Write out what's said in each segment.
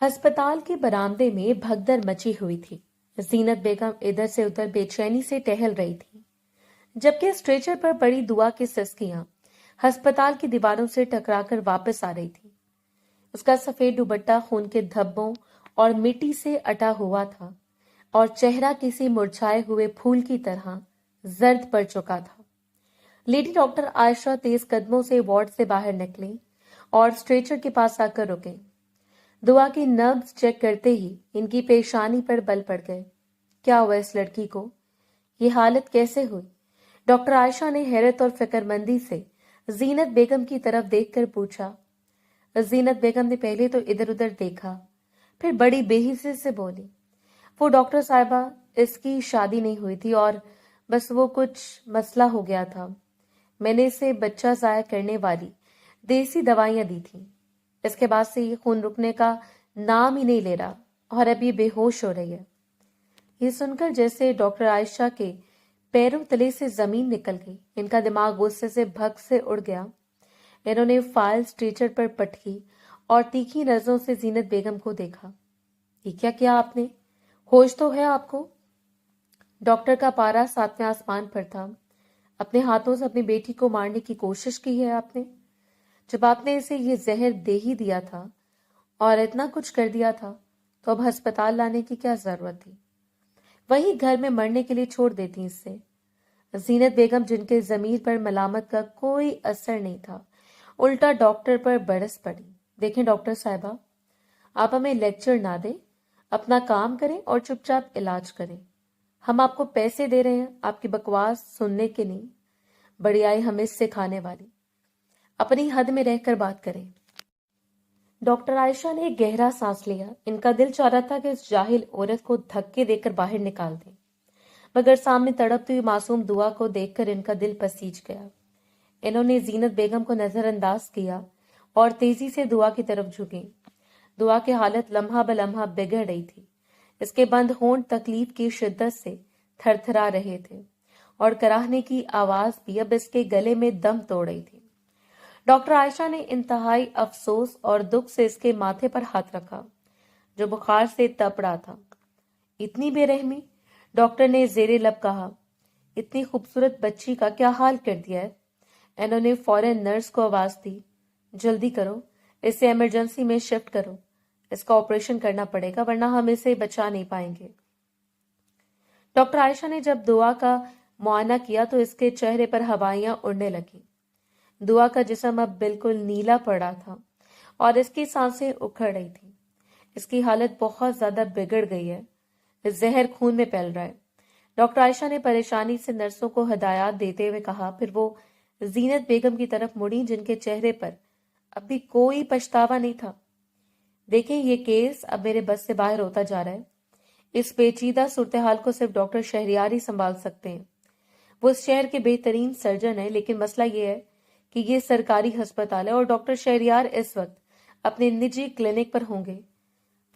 अस्पताल के बरामदे में भगदड़ मची हुई थी। जीनत बेगम इधर से उधर बेचैनी से टहल रही थी, जबकि स्ट्रेचर पर पड़ी दुआ की सिसकियां अस्पताल की दीवारों से टकराकर वापस आ रही थी। उसका सफेद दुपट्टा खून के धब्बों और मिट्टी से अटा हुआ था और चेहरा किसी मुरझाए हुए फूल की तरह जर्द पड़ चुका था। लेडी डॉक्टर आयशा तेज कदमों से वार्ड से बाहर निकली और स्ट्रेचर के पास आकर रुके। दुआ की नब्ज चेक करते ही इनकी पेशानी पर बल पड़ गए। क्या हुआ इस लड़की को? ये हालत कैसे हुई? डॉक्टर आयशा ने हैरत और फिक्रमंदी से जीनत बेगम की तरफ देखकर पूछा। जीनत बेगम ने पहले तो इधर उधर देखा, फिर बड़ी बेहिसी से बोली, वो डॉक्टर साहिबा, इसकी शादी नहीं हुई थी और बस वो कुछ मसला हो गया था। मैंने इसे बच्चा जाया करने वाली देसी दवाइयां दी थी। इसके बाद से ये खून रुकने का नाम ही नहीं ले रहा और अब ये बेहोश हो रही है। ये सुनकर जैसे डॉक्टर आयशा के पैरों तले से जमीन निकल गई। इनका दिमाग गुस्से से भग से उड़ गया। इन्होंने फाइल स्ट्रेचर पर पटकी और तीखी नजरों से जीनत बेगम को देखा। ये क्या किया आपने? होश तो है आपको? डॉक्टर का पारा सातवें आसमान पर था। अपने हाथों से अपनी बेटी को मारने की कोशिश की है आपने? जब आपने इसे ये जहर दे ही दिया था और इतना कुछ कर दिया था, तो अब अस्पताल लाने की क्या जरूरत थी? वही घर में मरने के लिए छोड़ देती इससे। जीनत बेगम, जिनके जमीर पर मलामत का कोई असर नहीं था, उल्टा डॉक्टर पर बरस पड़ी। देखें डॉक्टर साहिबा, आप हमें लेक्चर ना दें, अपना काम करें और चुपचाप इलाज करें। हम आपको पैसे दे रहे हैं आपकी बकवास सुनने के नहीं, बड़ी आई हमें सिखाने वाली। अपनी हद में रहकर बात करें। डॉक्टर आयशा ने एक गहरा सांस लिया। इनका दिल चाह रहा था कि इस जाहिल औरत को धक्के देकर बाहर निकाल दें, मगर सामने तड़पती हुई मासूम दुआ को देखकर इनका दिल पसीज गया। इन्होंने जीनत बेगम को नजरअंदाज किया और तेजी से दुआ की तरफ झुकी। दुआ की हालत लम्हा ब लम्हा बिगड़ रही थी। इसके बंद होंठ तकलीफ की शिद्दत से थरथरा रहे थे और कराहने की आवाज भी अब इसके गले में दम तोड़ रही थी। डॉक्टर आयशा ने इंतहाई अफसोस और दुख से इसके माथे पर हाथ रखा, जो बुखार से तप रहा था। इतनी बेरहमी? डॉक्टर ने जेरे लब कहा। इतनी खूबसूरत बच्ची का क्या हाल कर दिया है? इन्होंने फौरन नर्स को आवाज दी, जल्दी करो, इसे इमरजेंसी में शिफ्ट करो। इसका ऑपरेशन करना पड़ेगा, वरना हम इसे बचा नहीं पाएंगे। डॉक्टर आयशा ने जब दुआ का मुआयना किया तो इसके चेहरे पर हवाइयां उड़ने लगी। दुआ का जिस्म अब बिल्कुल नीला पड़ा था और इसकी सांसें उखड़ रही थी। इसकी हालत बहुत ज्यादा बिगड़ गई है। जहर खून में फैल रहा है। डॉक्टर आयशा ने परेशानी से नर्सों को हिदायत देते हुए कहा। फिर वो जीनत बेगम की तरफ मुड़ी, जिनके चेहरे पर अभी कोई पछतावा नहीं था। देखें, ये केस अब मेरे बस से बाहर होता जा रहा है। इस पेचीदा सूरत हाल को सिर्फ डॉक्टर शहरियार ही संभाल सकते हैं। वो इस शहर के बेहतरीन सर्जन है, लेकिन मसला ये है कि ये सरकारी अस्पताल है और डॉक्टर शहरियार इस वक्त अपने निजी क्लिनिक पर होंगे।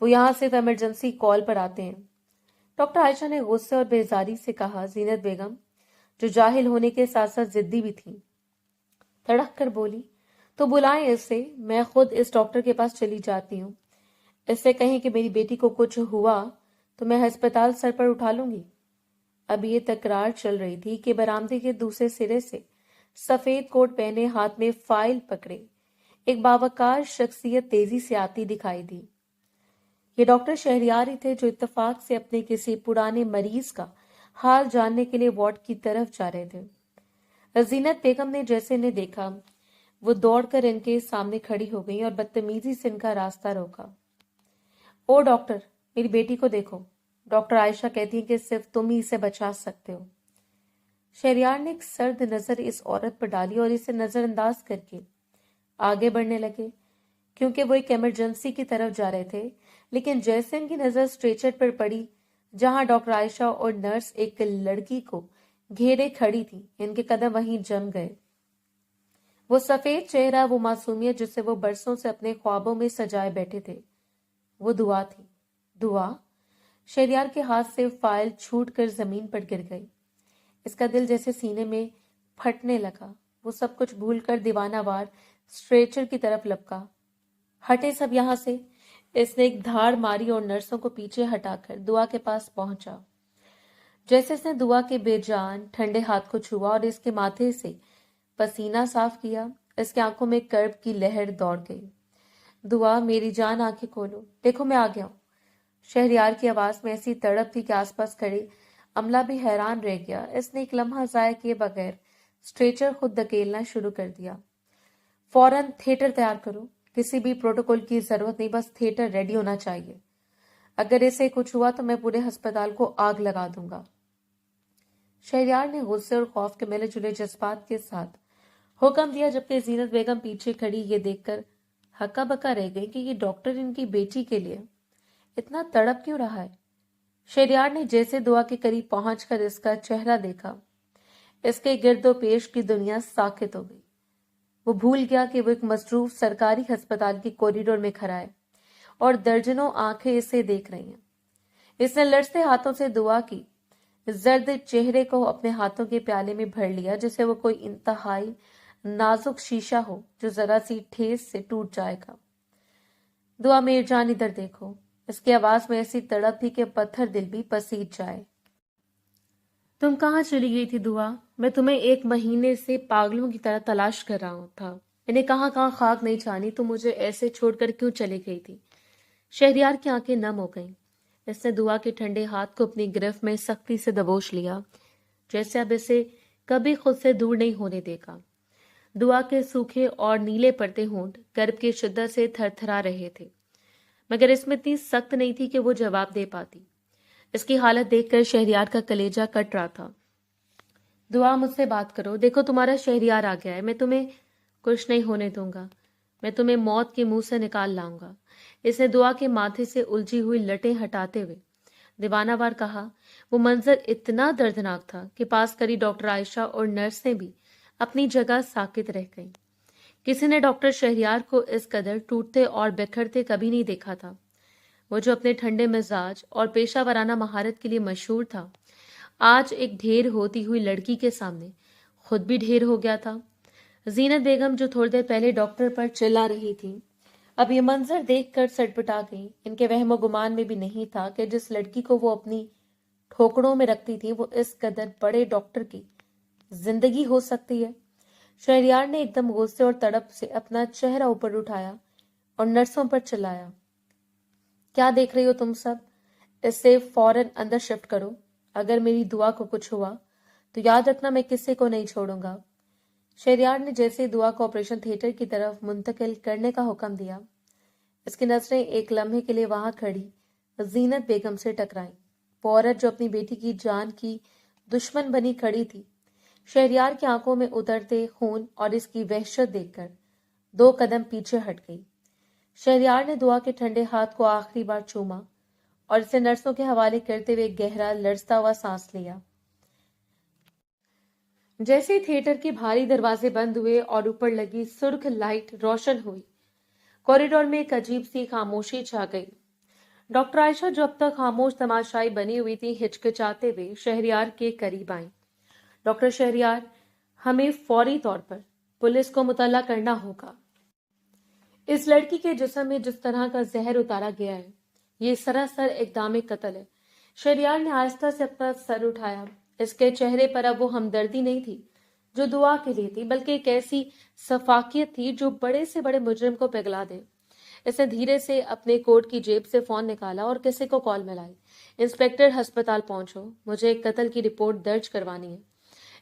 वो यहाँ सिर्फ इमरजेंसी कॉल पर आते हैं। डॉक्टर आयशा ने गुस्से और बेजारी से कहा। जीनत बेगम, जो जाहिल होने के साथ साथ जिद्दी भी थी, तड़क कर बोली, तो बुलाएं इसे, मैं खुद इस डॉक्टर के पास चली जाती हूँ। इससे कहें कि मेरी बेटी को कुछ हुआ तो मैं अस्पताल सर पर उठा लूंगी। अब ये तकरार चल रही थी कि बरामदे के दूसरे सिरे से सफेद कोट पहने, हाथ में फाइल पकड़े एक बावकार शख्सियत तेजी से आती दिखाई दी। ये डॉक्टर शहरियार ही थे, जो इत्तेफाक से अपने किसी पुराने मरीज का हाल जानने के लिए वार्ड की तरफ जा रहे थे। जीनत बेगम ने जैसे इन्हें देखा, वो दौड़कर इनके सामने खड़ी हो गई और बदतमीजी से इनका रास्ता रोका। ओ डॉक्टर, मेरी बेटी को देखो। डॉक्टर आयशा कहती है कि सिर्फ तुम ही इसे बचा सकते हो। शहरियार ने एक सर्द नजर इस औरत पर डाली और इसे नजरअंदाज करके आगे बढ़ने लगे, क्योंकि वो एक इमरजेंसी की तरफ जा रहे थे। लेकिन जैसे इनकी नजर स्ट्रेचर पर पड़ी, जहां डॉक्टर आयशा और नर्स एक लड़की को घेरे खड़ी थी, इनके कदम वहीं जम गए। वो सफेद चेहरा, वो मासूमियत जिसे वो बरसों से अपने ख्वाबों में सजाए बैठे थे, वो दुआ थी। दुआ? शहरियार के हाथ से फाइल छूट कर जमीन पर गिर गई। इसका दिल जैसे सीने में फटने लगा। वो सब कुछ भूलकर दीवानावार स्ट्रेचर की तरफ लपका। हटे सब यहां से, اس نے ایک دھاڑ ماری اور نرسوں کو پیچھے ہٹا کر دعا کے پاس پہنچا۔ جیسے اس نے دعا کے بے جان ٹھنڈے ہاتھ کو چھوا اور اس کے ماتھے سے پسینہ صاف کیا، اس کی آنکھوں میں کرب کی لہر دوڑ گئی۔ دعا، میری جان آنکھیں کھولو، دیکھو میں آ گیا ہوں۔ شہریار کی آواز میں ایسی تڑپ تھی کہ آس پاس کھڑے عملہ بھی حیران رہ گیا۔ اس نے ایک لمحہ ضائع کیے بغیر اسٹریچر خود دھکیلنا شروع کر دیا۔ فوراً تھیٹر تیار کرو، کسی بھی پروٹوکول کی ضرورت نہیں، بس تھیٹر ریڈی ہونا چاہیے۔ اگر اسے کچھ ہوا تو میں پورے ہسپتال کو آگ لگا دوں گا۔ شہریار نے غصے اور خوف کے ملے جلے جذبات کے ساتھ حکم دیا، جبکہ زینت بیگم پیچھے کھڑی یہ دیکھ کر ہکا بکا رہ گئی کہ یہ ڈاکٹر ان کی بیٹی کے لیے اتنا تڑپ کیوں رہا ہے۔ شہریار نے جیسے دعا کے قریب پہنچ کر اس کا چہرہ دیکھا، اس کے گرد و پیش کی دنیا ساکت ہو گئی۔ وہ بھول گیا کہ وہ ایک مصروف سرکاری ہسپتال کی کوریڈور میں کھڑا ہے اور درجنوں آنکھیں اسے دیکھ رہی ہیں۔ اس نے لرزتے ہاتھوں سے دعا کی زرد چہرے کو اپنے ہاتھوں کے پیالے میں بھر لیا، جیسے وہ کوئی انتہائی نازک شیشہ ہو جو ذرا سی ٹھیس سے ٹوٹ جائے گا۔ دعا، میری جان ادھر دیکھو۔ اس کی آواز میں ایسی تڑپ تھی کہ پتھر دل بھی پسیج جائے۔ تم کہاں چلی گئی تھی دعا؟ میں تمہیں 1 مہینے سے پاگلوں کی طرح تلاش کر رہا تھا، انہیں کہاں کہاں خاک نہیں چھانی، تم مجھے ایسے چھوڑ کر کیوں چلی گئی تھی؟ شہریار کی آنکھیں نم ہو گئیں۔ اس نے دعا کے ٹھنڈے ہاتھ کو اپنی گرفت میں سختی سے دبوچ لیا، جیسے اب اسے کبھی خود سے دور نہیں ہونے دے گا۔ دعا کے سوکھے اور نیلے پڑتے ہونٹ کرب کی شدت سے تھر تھرا رہے تھے، مگر اس میں اتنی سخت نہیں تھی کہ وہ جواب دے پاتی۔ اس کی حالت دیکھ کر شہریار کا کلیجہ کٹ رہا تھا۔ دعا، مجھ سے بات کرو، دیکھو تمہارا شہریار آ گیا ہے، میں تمہیں کچھ نہیں ہونے دوں گا، میں تمہیں موت کے منہ سے نکال لاؤں گا۔ اس نے دعا کے ماتھے سے الجھی ہوئی لٹیں ہٹاتے ہوئے دیوانہ وار کہا۔ وہ منظر اتنا دردناک تھا کہ پاس کری ڈاکٹر عائشہ اور نرسیں بھی اپنی جگہ ساکت رہ گئیں۔ کسی نے ڈاکٹر شہریار کو اس قدر ٹوٹتے اور بکھرتے کبھی نہیں دیکھا تھا۔ وہ جو اپنے ٹھنڈے مزاج اور پیشہ ورانہ مہارت کے لیے مشہور تھا، آج ایک ڈھیر ہوتی ہوئی لڑکی کے سامنے خود بھی ڈھیر ہو گیا تھا۔ زینت بیگم جو تھوڑی دیر پہلے ڈاکٹر پر چلا رہی تھی، اب یہ منظر دیکھ کر سٹپٹا گئی۔ ان کے وہم و گمان میں بھی نہیں تھا کہ جس لڑکی کو وہ اپنی ٹھوکروں میں رکھتی تھی وہ اس قدر بڑے ڈاکٹر کی زندگی ہو سکتی ہے۔ شہریار نے ایک دم غصے اور تڑپ سے اپنا چہرہ اوپر اٹھایا اور نرسوں پر چلایا، کیا دیکھ رہی ہو تم سب؟ اسے فوراً اندر شفٹ کرو۔ اگر میری دعا کو کچھ ہوا تو یاد رکھنا میں کسی کو نہیں چھوڑوں گا۔ شہریار نے جیسے دعا کو آپریشن تھیٹر کی طرف منتقل کرنے کا حکم دیا، اس کی نظریں ایک لمحے کے لیے وہاں کھڑی زینت بیگم سے ٹکرائیں، وہ عورت جو اپنی بیٹی کی جان کی دشمن بنی کھڑی تھی۔ شہریار کی آنکھوں میں اترتے خون اور اس کی وحشت دیکھ کر 2 قدم پیچھے ہٹ گئی۔ شہریار نے دعا کے ٹھنڈے ہاتھ کو آخری بار چوما اور اسے نرسوں کے حوالے کرتے ہوئے گہرا لرزتا ہوا سانس لیا۔ جیسے ہی تھیٹر کے بھاری دروازے بند ہوئے اور اوپر لگی سرخ لائٹ روشن ہوئی، کوریڈور میں ایک عجیب سی خاموشی چھا گئی۔ ڈاکٹر عائشہ جو اب تک خاموش تماشائی بنی ہوئی تھی، ہچکچاتے ہوئے شہریار کے قریب آئیں۔ ڈاکٹر شہریار، ہمیں فوری طور پر پولیس کو مطلع کرنا ہوگا۔ اس لڑکی کے جسم میں جس طرح کا زہر اتارا گیا ہے، یہ سراسر اقدام قتل ہے۔ شہریار نے آہستہ سے اپنا سر اٹھایا۔ اس کے چہرے پر اب وہ ہمدردی نہیں تھی جو دعا کے لیے تھی، بلکہ ایک ایسی شفقت تھی جو بڑے سے بڑے مجرم کو پگھلا دے۔ اس نے دھیرے سے اپنے کوٹ کی جیب سے فون نکالا اور کسی کو کال ملائی۔ انسپکٹر، ہسپتال پہنچو، مجھے ایک قتل کی رپورٹ درج کروانی ہے،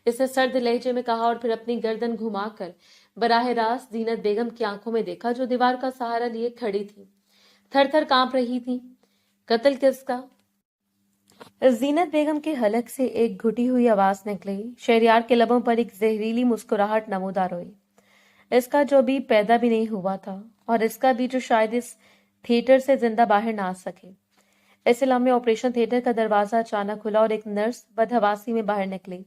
اس نے سرد لہجے میں کہا اور پھر اپنی گردن گھما کر براہ راست زینت بیگم کی آنکھوں میں دیکھا، جو دیوار کا سہارا لیے کھڑی تھی، تھر تھر کانپ رہی تھی۔ قتل کس کا؟ زینت بیگم کے حلق سے ایک گھٹی ہوئی آواز نکلی۔ شہریار کے لبوں پر ایک زہریلی مسکراہٹ نمودار ہوئی۔ اس کا جو بھی پیدا بھی نہیں ہوا تھا، اور اس کا بھی جو شاید اس تھیٹر سے زندہ باہر نہ آ سکے۔ ایسے لمحے آپریشن تھیٹر کا دروازہ اچانک کھلا اور ایک نرس بدحواسی میں باہر نکلی۔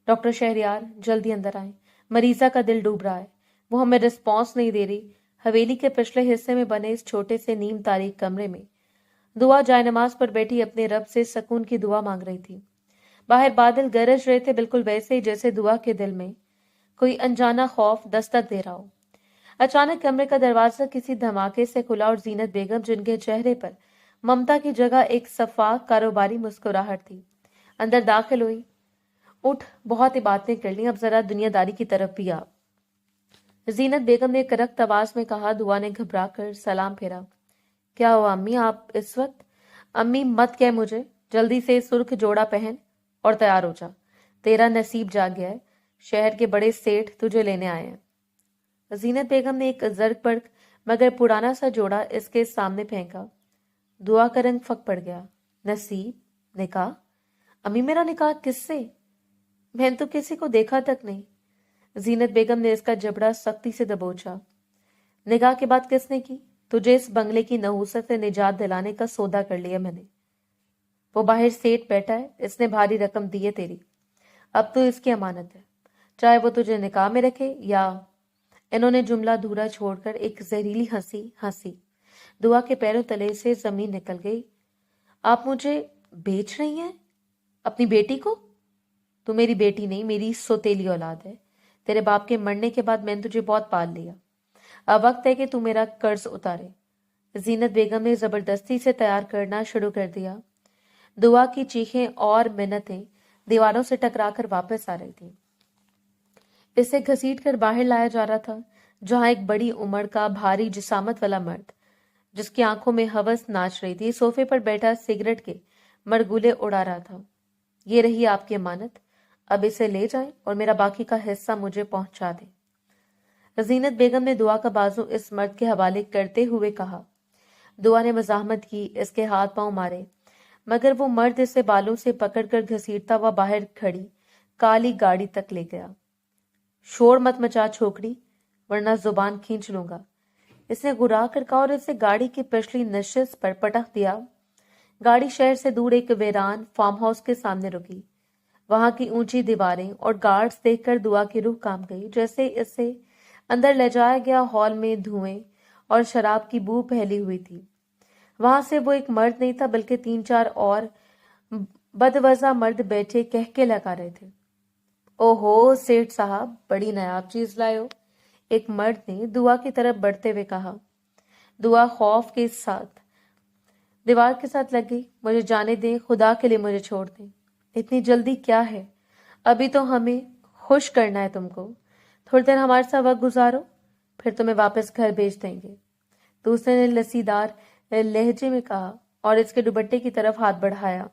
ڈاکٹر شہریار، جلدی اندر آئیں، مریضہ کا دل ڈوب رہا ہے، وہ ہمیں رسپانس نہیں دے رہی۔ حویلی کے پچھلے حصے میں بنے اس چھوٹے سے نیم تاریک کمرے میں دعا جائے نماز پر بیٹھی اپنے رب سے سکون کی دعا مانگ رہی تھی۔ باہر بادل گرج رہے تھے، بالکل ویسے ہی جیسے دعا کے دل میں کوئی انجانا خوف دستک دے رہا ہو۔ अचानक कमरे का दरवाजा किसी धमाके से खुला और जीनत बेगम, जिनके चेहरे पर ममता की जगह एक सफाक कारोबारी मुस्कुराहट थी, अंदर दाखिल हुई। उठ, बहुत ही बातें कर ली, अब जरा दुनियादारी की तरफ भी आ। जीनत बेगम ने करख्त आवाज में कहा। दुआ ने घबरा कर सलाम फेरा। क्या हुआ अम्मी, आप इस वक्त? अम्मी मत कह मुझे, जल्दी से सुर्ख जोड़ा पहन और तैयार हो जा, तेरा नसीब जाग गया है, शहर के बड़े सेठ तुझे लेने आए हैं। जीनत बेगम ने एक जर्क बर्क मगर पुराना सा जोड़ा इसके सामने फेंका। दुआ का रंग फक पड़ गया। नसीब? निकाह? अम्मी मेरा निकाह किससे? मैंने तो किसी को देखा तक नहीं। जीनत बेगम ने इसका जबड़ा सख्ती से दबोचा। निगाह के बाद किसने की? तुझे इस बंगले की नहूसत से निजात दिलाने का सौदा कर लिया मैंने। वो बाहर सेठ बैठा है, इसने भारी रकम दी है तेरी, अब तो इसकी अमानत है, चाहे वो तुझे निकाह में रखे या। इन्होंने जुमला अधूरा छोड़कर एक जहरीली हंसी हंसी। दुआ के पैरों तले से जमीन निकल गई। आप मुझे बेच रही हैं? अपनी बेटी को? तू मेरी बेटी नहीं, मेरी सोतेली औलाद है। तेरे बाप के मरने के बाद मैंने तुझे बहुत पाल लिया, अब वक्त है कि तू मेरा कर्ज उतारे। जीनत बेगम ने जबरदस्ती से तैयार करना शुरू कर दिया। दुआ की चीखें और मिन्नतें दीवारों से टकराकर वापस आ रही थी। इसे घसीट कर बाहर लाया जा रहा था, जहां एक बड़ी उम्र का भारी जिसामत वाला मर्द, जिसकी आंखों में हवस नाच रही थी, सोफे पर बैठा सिगरेट के मरगुले उड़ा रहा था। ये रही आपकी अमानत, अब इसे ले जाएं और मेरा बाकी का हिस्सा मुझे पहुंचा दें। जीनत बेगम ने दुआ का बाजू इस मर्द के हवाले करते हुए कहा। दुआ ने मजाहमत की, इसके हाथ पांव मारे, मगर वो मर्द इसे बालों से पकड़कर घसीटता हुआ बाहर खड़ी काली गाड़ी तक ले गया। शोर मत मचा छोकरी, वरना जुबान खींच लूंगा, इसने गुर्रा कर कहा और इसे गाड़ी की पिछली नशिश पर पटक दिया। गाड़ी शहर से दूर एक वीरान फार्म हाउस के सामने रुकी। वहां की ऊंची दीवारें और गार्ड्स देखकर दुआ की रूह कांप गई। जैसे इसे अंदर ले जाया गया हॉल में धुएं और शराब की बू फैली हुई थी। वहां से वो एक मर्द नहीं था, बल्कि 3-4 और बदवजा मर्द बैठे कहके लगा रहे थे। ओहो सेठ साहब, बड़ी नायाब चीज लाए हो, एक मर्द ने दुआ की तरफ बढ़ते हुए कहा। दुआ खौफ के साथ दीवार के साथ लग गई। मुझे जाने दें, खुदा के लिए मुझे छोड़ दें। इतनी जल्दी क्या है? अभी तो हमें खुश करना है तुमको, थोड़ी देर हमारे साथ वक्त गुजारो, फिर तुम्हें वापस घर भेज देंगे। दूसरे ने लसीदार लहजे में कहा और इसके दुपट्टे की तरफ हाथ बढ़ाया।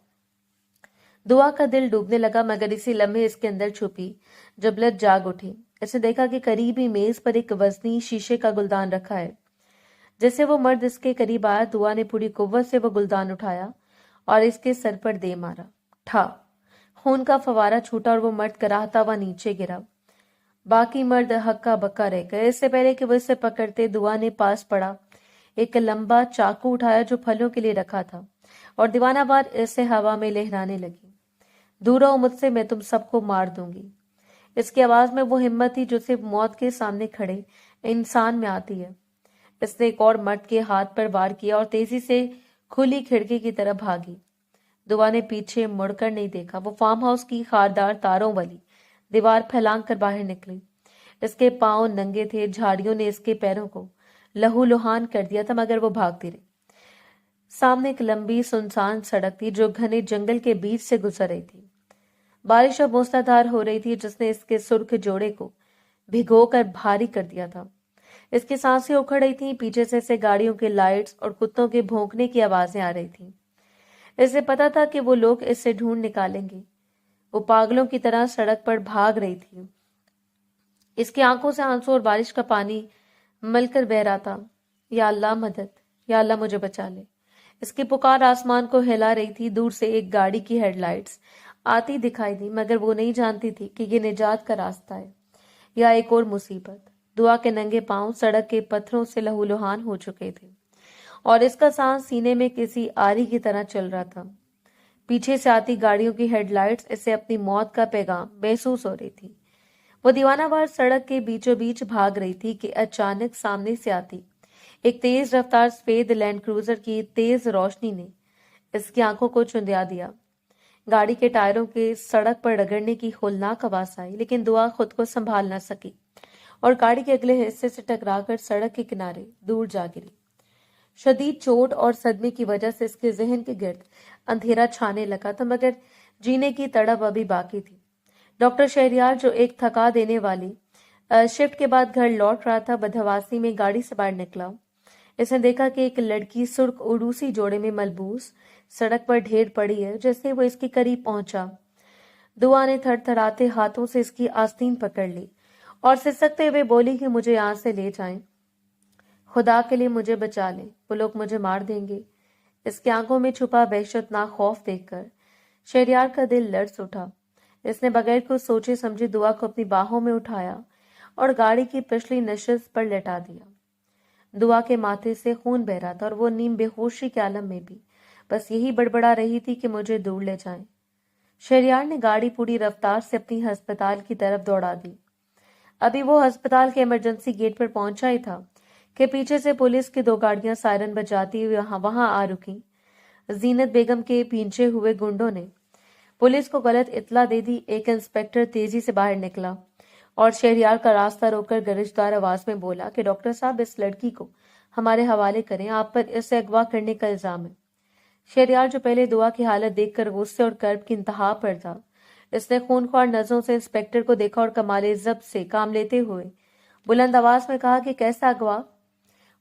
दुआ का दिल डूबने लगा, मगर इसी लम्हे इसके अंदर छुपी जबलत जाग उठी। इसने देखा कि करीबी मेज पर एक वजनी शीशे का गुलदान रखा है। जैसे वो मर्द इसके करीब आया, दुआ ने पूरी कुव्वत से वो गुलदान उठाया और इसके सर पर दे मारा। ठा, खून का फवारा छूटा और वो मर्द कराहता हुआ नीचे गिरा। बाकी मर्द हक्का बक्का रह गए। इससे पहले कि वो इसे पकड़ते, दुआ ने पास पड़ा एक लंबा चाकू उठाया जो फलों के लिए रखा था और दीवानावार इसे हवा में लहराने लगी। दूर रहो मुझसे, मैं तुम सबको मार दूंगी। इसकी आवाज में वो हिम्मत थी जो सिर्फ मौत के सामने खड़े इंसान में आती है। इसने एक और मर्द के हाथ पर वार किया और तेजी से खुली खिड़की की तरफ भागी। दुआ ने पीछे मुड़कर नहीं देखा। वो फार्म हाउस की खारदार तारों वाली दीवार फैलांग कर बाहर निकली। इसके पांव नंगे थे, झाड़ियों ने इसके पैरों को लहूलुहान कर दिया था, मगर वो भागती रही। सामने एक लंबी सुनसान सड़क थी जो घने जंगल के बीच से गुजर रही थी। बारिश अब मूसलाधार हो रही थी, जिसने इसके सुर्ख जोड़े को भिगोकर भारी कर दिया था। इसकी सांसें उखड़ रही थीं। पीछे से गाड़ियों के लाइट्स और कुत्तों के भौंकने की आवाजें आ रही थीं। इसे पता था कि वो लोग इससे ढूंढ निकालेंगे। वो पागलों की तरह सड़क पर भाग रही थी। इसकी आंखों से आंसू और बारिश का पानी मलकर बह रहा था। या अल्लाह मदद, या अल्लाह मुझे बचा ले। इसकी पुकार आसमान को हिला रही थी। दूर से एक गाड़ी की हेडलाइट्स आती दिखाई दी, मगर वो नहीं जानती थी कि ये निजात का रास्ता है या एक और मुसीबत। दुआ के नंगे पांव सड़क के पत्थरों से लहूलुहान हो चुके थे और इसका सांस सीने में किसी आरी की तरह चल रहा था। पीछे से आती गाड़ियों की हेडलाइट्स इसे अपनी मौत का पैगाम महसूस हो रही थी। वो दीवानावार सड़क के बीचों बीच भाग रही थी कि अचानक सामने से आती एक तेज रफ्तार सफेद लैंड क्रूजर की तेज रोशनी ने इसकी आंखों को चुंधिया दिया। गाड़ी के टायरों के सड़क पर रगड़ने की होलनाक आवाज आई, लेकिन दुआ खुद को संभाल न सकी और गाड़ी के अगले हिस्से से टकराकर सड़क के किनारे दूर जा गिरी। शदीद चोट और सदमे की वजह से इसके जहन के गिर्द अंधेरा छाने लगा था, मगर जीने की तड़प अभी बाकी थी। डॉक्टर शहरयार, जो एक थका देने वाली शिफ्ट के बाद घर लौट रहा था, बदहवासी में गाड़ी से बाहर निकला। इसने देखा कि एक लड़की सुर्ख उरूसी जोड़े में मलबूस सड़क पर ढेर पड़ी है। जैसे वो इसके करीब पहुंचा, दुआ ने थरथराते हाथों से इसकी आस्तीन पकड़ ली और सिसकते हुए बोली कि मुझे यहां से ले जाएं, खुदा के लिए मुझे बचा लें, वो लोग मुझे मार देंगे। इसकी आंखों में छुपा वहशतनाक खौफ देखकर शहरयार का दिल लर्ज उठा। इसने बगैर कुछ सोचे समझे दुआ को अपनी बाहों में उठाया और गाड़ी की पिछली नशिस्त पर लेटा दिया। दुआ के माथे से खून बह रहा था और वो नीम बेहोशी के आलम में भी बस यही बड़बड़ा रही थी कि मुझे दूर ले जाएं। शहरयार ने गाड़ी पूरी रफ्तार से अपनी अस्पताल की तरफ दौड़ा दी। अभी वो अस्पताल के इमरजेंसी गेट पर पहुंचा ही था कि पीछे से पुलिस की 2 गाड़ियां सायरन बजाती हुई वहां आ रुकी। जीनत बेगम के पीछे हुए गुंडों ने पुलिस को गलत इत्तला दे दी। एक इंस्पेक्टर तेजी से बाहर निकला और शहरयार का रास्ता रोककर गरजदार आवाज में बोला कि डॉक्टर साहब, इस लड़की को हमारे हवाले करें, आप पर इसे अगवा करने का इल्जाम है। शहरयार, जो पहले दुआ की हालत देखकर गुस्से और कर्ब की इंतहा पर था, इसने खूनख्वार नजरों से इंस्पेक्टर को देखा और कमाले जब्त से काम लेते हुए बुलंद आवाज में कहा कि कैसा अगवा?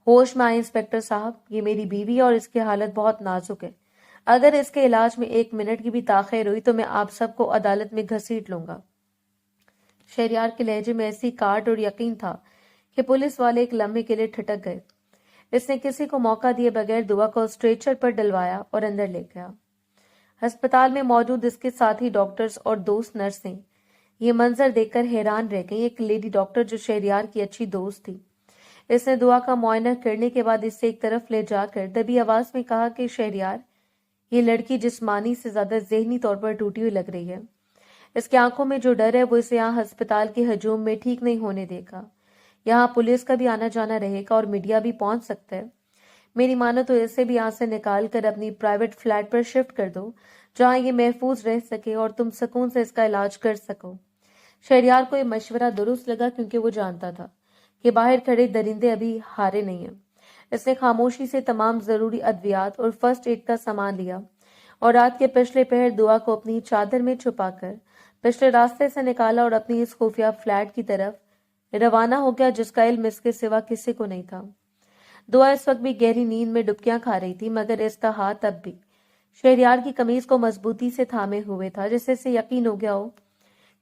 होश में आए इंस्पेक्टर साहब, ये मेरी बीवी और इसकी हालत बहुत नाजुक है। अगर इसके इलाज में 1 मिनट की भी ताखिर हुई तो मैं आप सबको अदालत में घसीट लूंगा। शहरयार के लहजे में ऐसी काट और यकीन था कि पुलिस वाले एक लम्हे के लिए ठिठक गए। इसने किसी को मौका दिए बगैर दुआ को स्ट्रेचर पर डलवाया और अंदर ले गया। अस्पताल में मौजूद इसके साथी डॉक्टर्स और दोस्त नर्सें ये मंजर देखकर हैरान रह गई। एक लेडी डॉक्टर जो शहरयार की अच्छी दोस्त थी, इसने दुआ का मुआयना करने के बाद इसे एक तरफ ले जाकर दबी आवाज में कहा कि शहरयार, ये लड़की जिस्मानी से ज्यादा ज़हनी तौर पर टूटी हुई लग रही है। इसकी आंखों में जो डर है वो इसे यहाँ अस्पताल के हजूम में ठीक नहीं होने देगा। यहाँ पुलिस का भी आना जाना रहेगा और मीडिया भी पहुंच सकता है। मेरी मानो तो इसे भी यहाँ से निकाल कर अपनी प्राइवेट फ्लैट पर शिफ्ट कर दो, जहाँ ये महफूज रह सके और तुम सुकून से इसका इलाज कर सको। शहरयार को यह मशवरा दुरुस्त लगा, क्योंकि वो जानता था कि बाहर खड़े दरिंदे अभी हारे नहीं हैं। इसने खामोशी से तमाम जरूरी अद्वियात और फर्स्ट एड का सामान लिया और रात के पिछले पहर दुआ को अपनी चादर में छुपाकर पिछले रास्ते से निकाला और अपनी इस खुफिया फ्लैट की तरफ रवाना हो गया, जिसका इल्म इसके सिवा किसी को नहीं था। दुआ इस वक्त भी गहरी नींद में डुबकियां खा रही थी, मगर इसका हाथ अब भी शहरयार की कमीज को मजबूती से थामे हुए था, जिससे इसे यकीन हो गया हो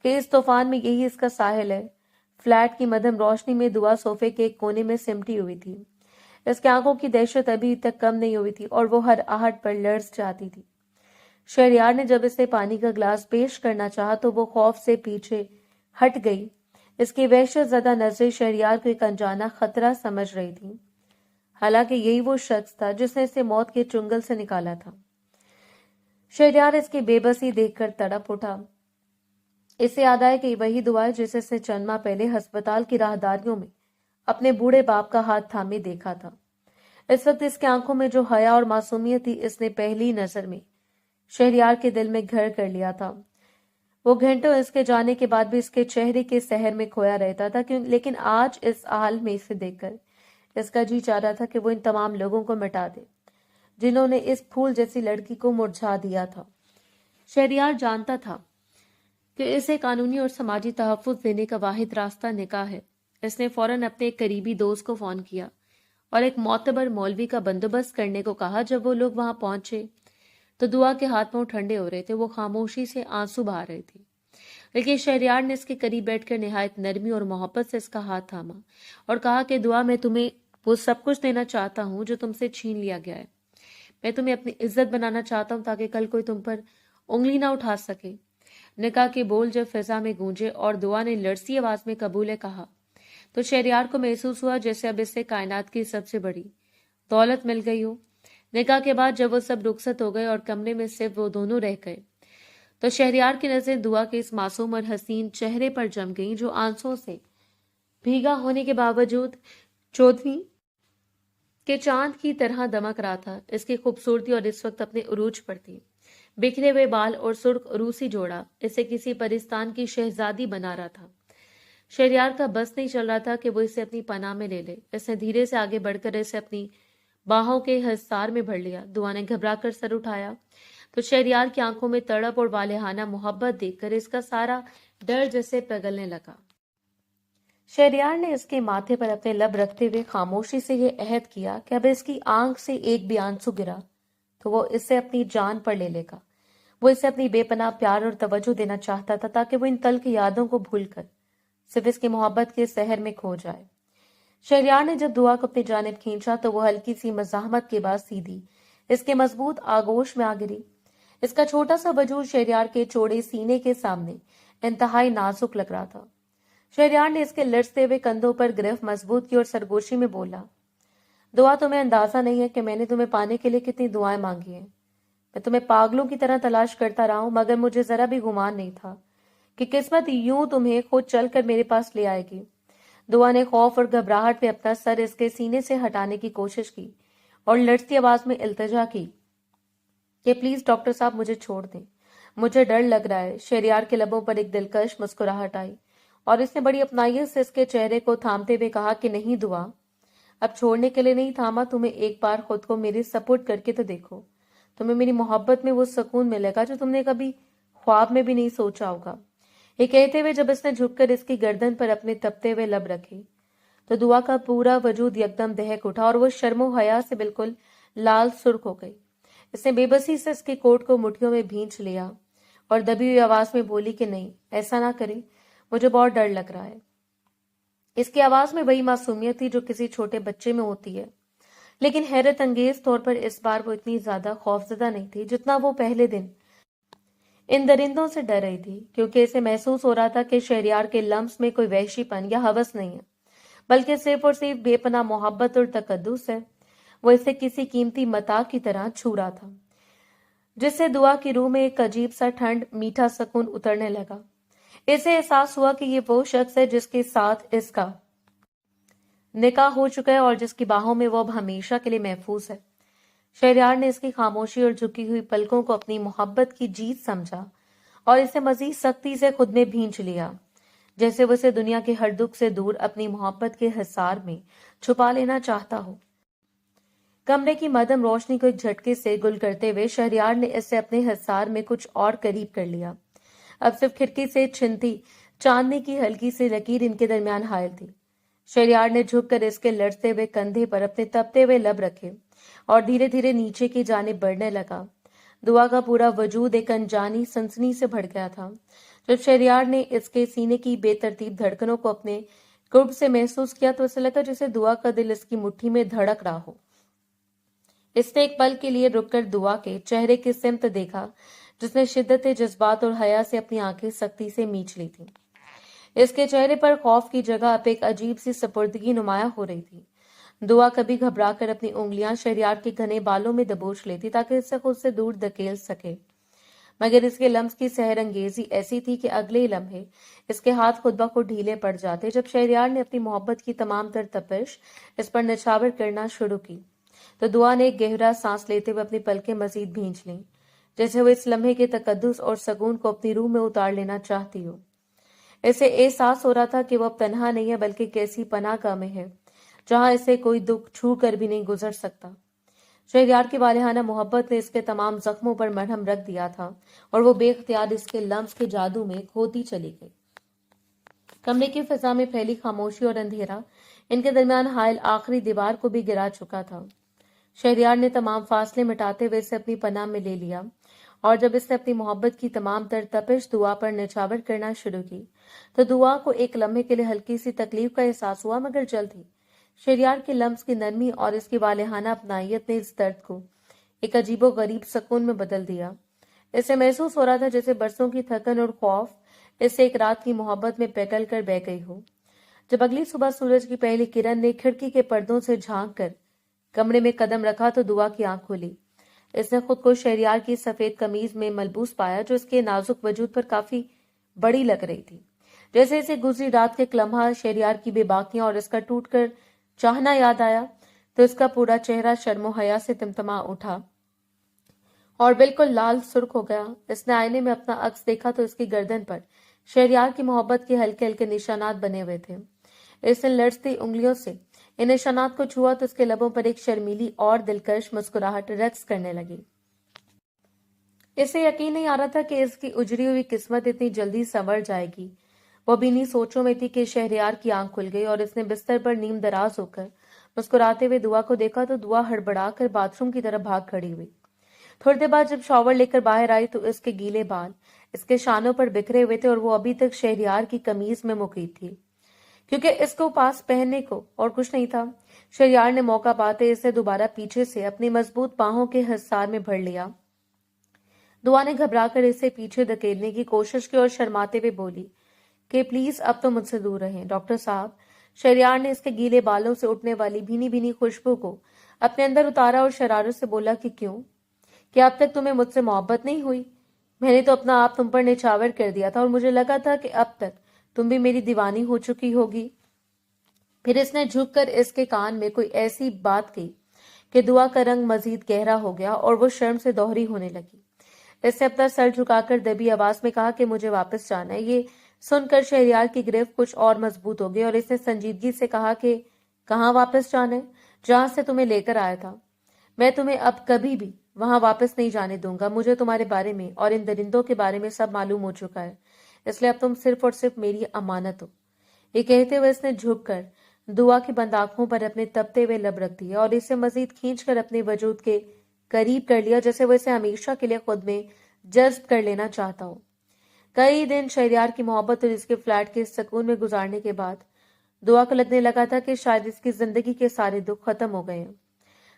कि इस तूफान में यही इसका साहिल है। फ्लैट की मध्यम रोशनी में दुआ सोफे के एक कोने में सिमटी हुई थी। इसकी आंखों की दहशत अभी तक कम नहीं हुई थी और वो हर आहट पर लर्ज जाती थी। शहरयार ने जब इसे पानी का ग्लास पेश करना चाहा तो वो खौफ से पीछे हट गई। इसकी वहशत ज़दा नजरें शहरयार को एक अनजाना खतरा समझ रही थी, हालांकि यही वो शख्स था जिसने इसे मौत के चुंगल से निकाला था। शहरयार इसकी बेबसी देखकर तड़प उठा। इसे याद आया कि वही दुआ है जिसे इसने चंद माह पहले अस्पताल की राहदारियों में अपने बूढ़े बाप का हाथ थामे देखा था। इस वक्त इसकी आंखों में जो हया और मासूमियत थी, इसने पहली नजर में शहरयार के दिल में घर कर लिया था। वो घंटों इसके जाने के बाद भी इसके चेहरे के सहर में खोया रहता था, लेकिन आज इस हाल में इसे देखकर इसका जी चाह रहा था कि वो इन तमाम लोगों को मिटा दे जिन्होंने इस फूल जैसी लड़की को मुरझा दिया था। शहरयार जानता था कि इसे कानूनी और समाजी तहफ्फुज़ देने का वाहिद रास्ता निकाह है। इसने फौरन अपने एक करीबी दोस्त को फोन किया और एक मोतबर मौलवी का बंदोबस्त करने को कहा। जब वो लोग वहां पहुंचे तो दुआ के हाथ पांव ठंडे हो रहे थे। वो खामोशी से आंसू बहा रहे थे, लेकिन शहरयार ने इसके करीब बैठकर निहायत नरमी और मोहब्बत से इसका हाथ थामा और कहा कि दुआ, मैं तुम्हें वो सब कुछ देना चाहता हूँ जो तुमसे छीन लिया गया है। मैं तुम्हें अपनी इज्जत बनाना चाहता हूँ ताकि कल कोई तुम पर उंगली ना उठा सके। निकाह के बोल जब फिजा में गूंजे और दुआ ने लड़सी आवाज में कबूले कहा तो शहरयार को महसूस हुआ जैसे अब इससे कायनात की सबसे बड़ी दौलत मिल गई हो। निकाह के बाद जब वो सब रुखसत हो गए और कमरे में सिर्फ वो दोनों रह गए तो शहरयार की नजरें दुआ के इस मासूम और हसीन चेहरे पर जम गईं, जो आंसुओं से भीगा होने के बावजूद चौदहवीं के चांद की तरह दमक रहा था। इसकी खूबसूरती और इस वक्त अपने उरूज पर थी। बिखरे हुए बाल और सुर्ख रूसी जोड़ा इसे किसी परिस्तान की शहजादी बना रहा था। शहरयार का बस नहीं चल रहा था कि वो इसे अपनी पनाह में ले ले। इसने धीरे से आगे बढ़कर इसे अपनी बाहों के हिसार में भर लिया। दुआ ने घबराकर सर उठाया तो शहरयार की आंखों में तड़प और वालेहाना मोहब्बत देखकर इसका सारा डर जैसे पिघलने लगा। शहरयार ने इसके माथे पर अपने लब रखते हुए खामोशी से यह अहद किया कि अब इसकी आंख से एक भी आंसू गिरा तो वो इससे अपनी जान पर ले लेगा। वो इसे अपनी बेपनाह प्यार और तवज्जो देना चाहता था ताकि वो इन तल्ख यादों को भूलकर सिर्फ इसकी मोहब्बत के शहर में खो जाए। शहरयार ने जब दुआ को अपनी जानिब खींचा तो वो हल्की सी मज़ाहमत के बाद सीधी इसके मजबूत आगोश में आ गिरी। इसका छोटा सा वजूद शहरयार के चौड़े सीने के सामने इंतहाई नाजुक लग रहा था। शहरयार ने इसके लड़ते हुए कंधों पर गिरफ्त मजबूत की और सरगोशी में बोला, दुआ, तुम्हें अंदाजा नहीं है कि मैंने तुम्हें पाने के लिए कितनी दुआएं मांगी हैं। मैं तुम्हें पागलों की तरह तलाश करता रहा हूं, मगर मुझे जरा भी गुमान नहीं था कि किस्मत यूं तुम्हें खुद चलकर मेरे पास ले आएगी। दुआ ने खौफ और घबराहट में अपना सर इसके सीने से हटाने की कोशिश की और लड़ती आवाज में इल्तिजा की कि प्लीज डॉक्टर साहब, मुझे छोड़ दें, मुझे डर लग रहा है। शहरयार के लबों पर एक दिलकश मुस्कुराहट आई और इसने बड़ी अपनाइयत से इसके चेहरे को थामते हुए कहा कि नहीं दुआ, अब छोड़ने के लिए नहीं थामा, तुम्हें एक बार खुद को मेरे सपोर्ट करके तो देखो। तुम्हें मेरी मोहब्बत में वो सुकून मिलेगा जो तुमने कभी ख्वाब में भी नहीं सोचा होगा। ये कहते हुए जब इसने झुककर इसकी गर्दन पर अपने तपते हुए लब रखे तो दुआ का पूरा वजूद यकदम दहक उठा और वो शर्मो हया से बिल्कुल लाल सुर्ख हो गई। इसने बेबसी से इसके कोट को मुट्ठियों में भींच लिया और दबी हुई आवाज में बोली कि नहीं, ऐसा ना करे, मुझे बहुत डर लग रहा है। इसकी आवाज में वही मासूमियत थी जो किसी छोटे बच्चे में होती है, लेकिन हैरत अंगेज तौर पर इस बार वो इतनी ज्यादा खौफजदा नहीं थी जितना वो पहले दिन इन दरिंदों से डर रही थी, क्योंकि इसे महसूस हो रहा था कि शहरयार के लम्स में कोई वहशीपन या हवस नहीं है, बल्कि सिर्फ और सिर्फ बेपनाह मोहब्बत और तकद्दुस है। वो इसे किसी कीमती मता की तरह छू रहा था, जिससे दुआ की रूह में एक अजीब सा ठंड मीठा सुकून उतरने लगा। इसे एहसास हुआ कि ये वो शख्स है जिसके साथ इसका निकाह हो चुका है और जिसकी बाहों में वो अब हमेशा के लिए महफूज है। शहरयार ने इसकी खामोशी और झुकी हुई पलकों को अपनी मोहब्बत की जीत समझा और इसे मजीद सख्ती से खुद में भींच लिया, जैसे वो इसे दुनिया के हर दुख से दूर अपनी मोहब्बत के हिसार में छुपा लेना चाहता हो। कमरे की मदम रोशनी को एक झटके से गुल करते हुए शहरयार ने इसे अपने हिसार में कुछ और करीब कर लिया। अब सिर्फ खिड़की से छिनती चांदनी की हल्की सी लकीर इनके दरमियान हायल थी। शहरयार ने झुककर इसके लड़ते हुए कंधे पर अपने तपते हुए लब रखे और धीरे धीरे नीचे की जानिब बढ़ने लगा। दुआ का पूरा वजूद एक अनजानी सनसनी से भर गया था। जब शहरयार ने इसके सीने की बेतरतीब धड़कनों को अपने कुर्ब से महसूस किया तो ऐसा लगा जैसे दुआ का दिल इसकी मुट्ठी में धड़क रहा हो। इसने एक पल के लिए रुककर दुआ के चेहरे की सिमत देखा, जिसने शिद्दत जज्बात और हया से अपनी आंखें सख्ती से मींच ली थी। इसके चेहरे पर खौफ की जगह अब एक अजीब सी सपुर्दगी नुमाया हो रही थी। दुआ कभी घबराकर अपनी उंगलियां शहरयार के घने बालों में दबोच लेती ताकि इसे खुद से दूर धकेल सके, मगर इसके लम्स की सहर अंगेजी ऐसी थी कि अगले ही लम्हे इसके हाथ खुद ब खुद ढीले पड़ जाते। जब शहरयार ने अपनी मोहब्बत की तमाम तर तपिश इस पर निछावर करना शुरू की तो दुआ ने एक गहरा सांस लेते हुए अपनी पलकें मजीद भींच लीं, जैसे वो इस लम्हे के तकद्दुस और सकून को अपनी रूह में उतार लेना चाहती हो। इसे एहसास हो रहा था कि वो अब तन्हा नहीं है, बल्कि कैसी पनाहगाह में है जहां इसे कोई दुख छू कर भी नहीं गुजर सकता। शहरयार की वालेहाना मोहब्बत ने इसके तमाम जख्मों पर मरहम रख दिया था और वो बेख्तियार इसके लम्स के जादू में खोती चली गई। कमरे की फिजा में फैली खामोशी और अंधेरा इनके दरमियान हायल आखिरी दीवार को भी गिरा चुका था। शहरयार ने तमाम फासले मिटाते हुए इसे अपनी पनाह में ले लिया और जब इसने अपनी मोहब्बत की तमाम तर तपिश दुआ पर निछावर करना शुरू की तो दुआ को एक लम्हे के लिए हल्की सी तकलीफ का एहसास हुआ, मगर जल्द ही शहरयार के लम्स की नरमी और इसकी वालेहाना अपनाइयत ने इस दर्द को एक अजीबो गरीब सुकून में बदल दिया। इसे महसूस हो रहा था जैसे बरसों की थकन और खौफ इससे एक रात की मोहब्बत में पिघल कर बह गई हो। जब अगली सुबह सूरज की पहली किरण ने खिड़की के पर्दों से झांक कर कमरे में कदम रखा तो दुआ की आंख खुली। इसने खुद को शहरयार की सफेद कमीज में मलबूस पाया, जो इसके नाजुक वजूद पर काफी बड़ी लग रही थी। जैसे इसे गुजरी रात के लम्हा शहरयार की बेबाकियां और इसका टूटकर चाहना याद आया तो इसका पूरा चेहरा शर्मो हया से तिमतमा उठा और बिल्कुल लाल सुर्ख हो गया। इसने आईने में अपना अक्स देखा तो इसकी गर्दन पर शहरयार की मोहब्बत के हल्के हल्के निशानात बने हुए थे। इसने लड़ती उंगलियों से इन निशानात को छुआ तो उसके लबों पर एक शर्मीली और दिलकश मुस्कुराहट रक्स करने लगी। इसे यकीन नहीं आ रहा था कि इसकी उजड़ी हुई किस्मत इतनी जल्दी संवर जाएगी। वो भी इन्हीं सोचों में थी कि शहरयार की आंख खुल गई और इसने बिस्तर पर नीम दराज होकर मुस्कुराते हुए दुआ को देखा तो दुआ हड़बड़ाकर बाथरूम की तरफ भाग खड़ी हुई। थोड़ी देर बाद जब शॉवर लेकर बाहर आई तो इसके गीले बाल इसके शानों पर बिखरे हुए थे और वो अभी तक शहरयार की कमीज में मुकीद थी, क्योंकि इसको पास पहनने को और कुछ नहीं था। शहरयार ने मौका पाते इसे दोबारा पीछे से अपनी मजबूत बाहों के हिस्सार में भर लिया। दुआ ने घबराकर इसे पीछे धकेलने की कोशिश की और शर्माते हुए बोली कि प्लीज अब तो मुझसे दूर रहें डॉक्टर साहब। शहरयार ने इसके गीले बालों से उठने वाली भीनी भीनी खुशबू को अपने अंदर उतारा और शरारत से बोला कि क्यों, क्या अब तक तुम्हें मुझसे मोहब्बत नहीं हुई? मैंने तो अपना आप तुम पर निछावर कर दिया था और मुझे लगा था कि अब तक तुम भी मेरी दीवानी हो चुकी होगी। फिर इसने झुककर इसके कान में कोई ऐसी बात कही कि दुआ का रंग मजीद गहरा हो गया और वो शर्म से दोहरी होने लगी। इसने अपना सर झुकाकर दबी आवाज में कहा कि मुझे वापस जाना है। ये सुनकर शहरयार की गिरफ्त कुछ और मजबूत हो गई और इसने संजीदगी से कहा कि कहाँ वापस जाना है? जहां से तुम्हें लेकर आया था। मैं तुम्हें अब कभी भी वहां वापस नहीं जाने दूंगा। मुझे तुम्हारे बारे में और इन दरिंदों के बारे में सब मालूम हो चुका है, इसलिए अब तुम सिर्फ और सिर्फ मेरी अमानत हो। ये कहते हुए इसने झुककर दुआ की बंद आंखों पर अपने तपते हुए लब रख दिया और इसे मजीद खींचकर अपने वजूद के करीब कर लिया, जैसे वो इसे हमेशा के लिए खुद में जज्ब कर लेना चाहता हो। कई दिन शहरयार की मोहब्बत और इसके फ्लैट के सुकून में गुजारने के बाद दुआ को लगने लगा था कि शायद इसकी जिंदगी के सारे दुख खत्म हो गए हैं।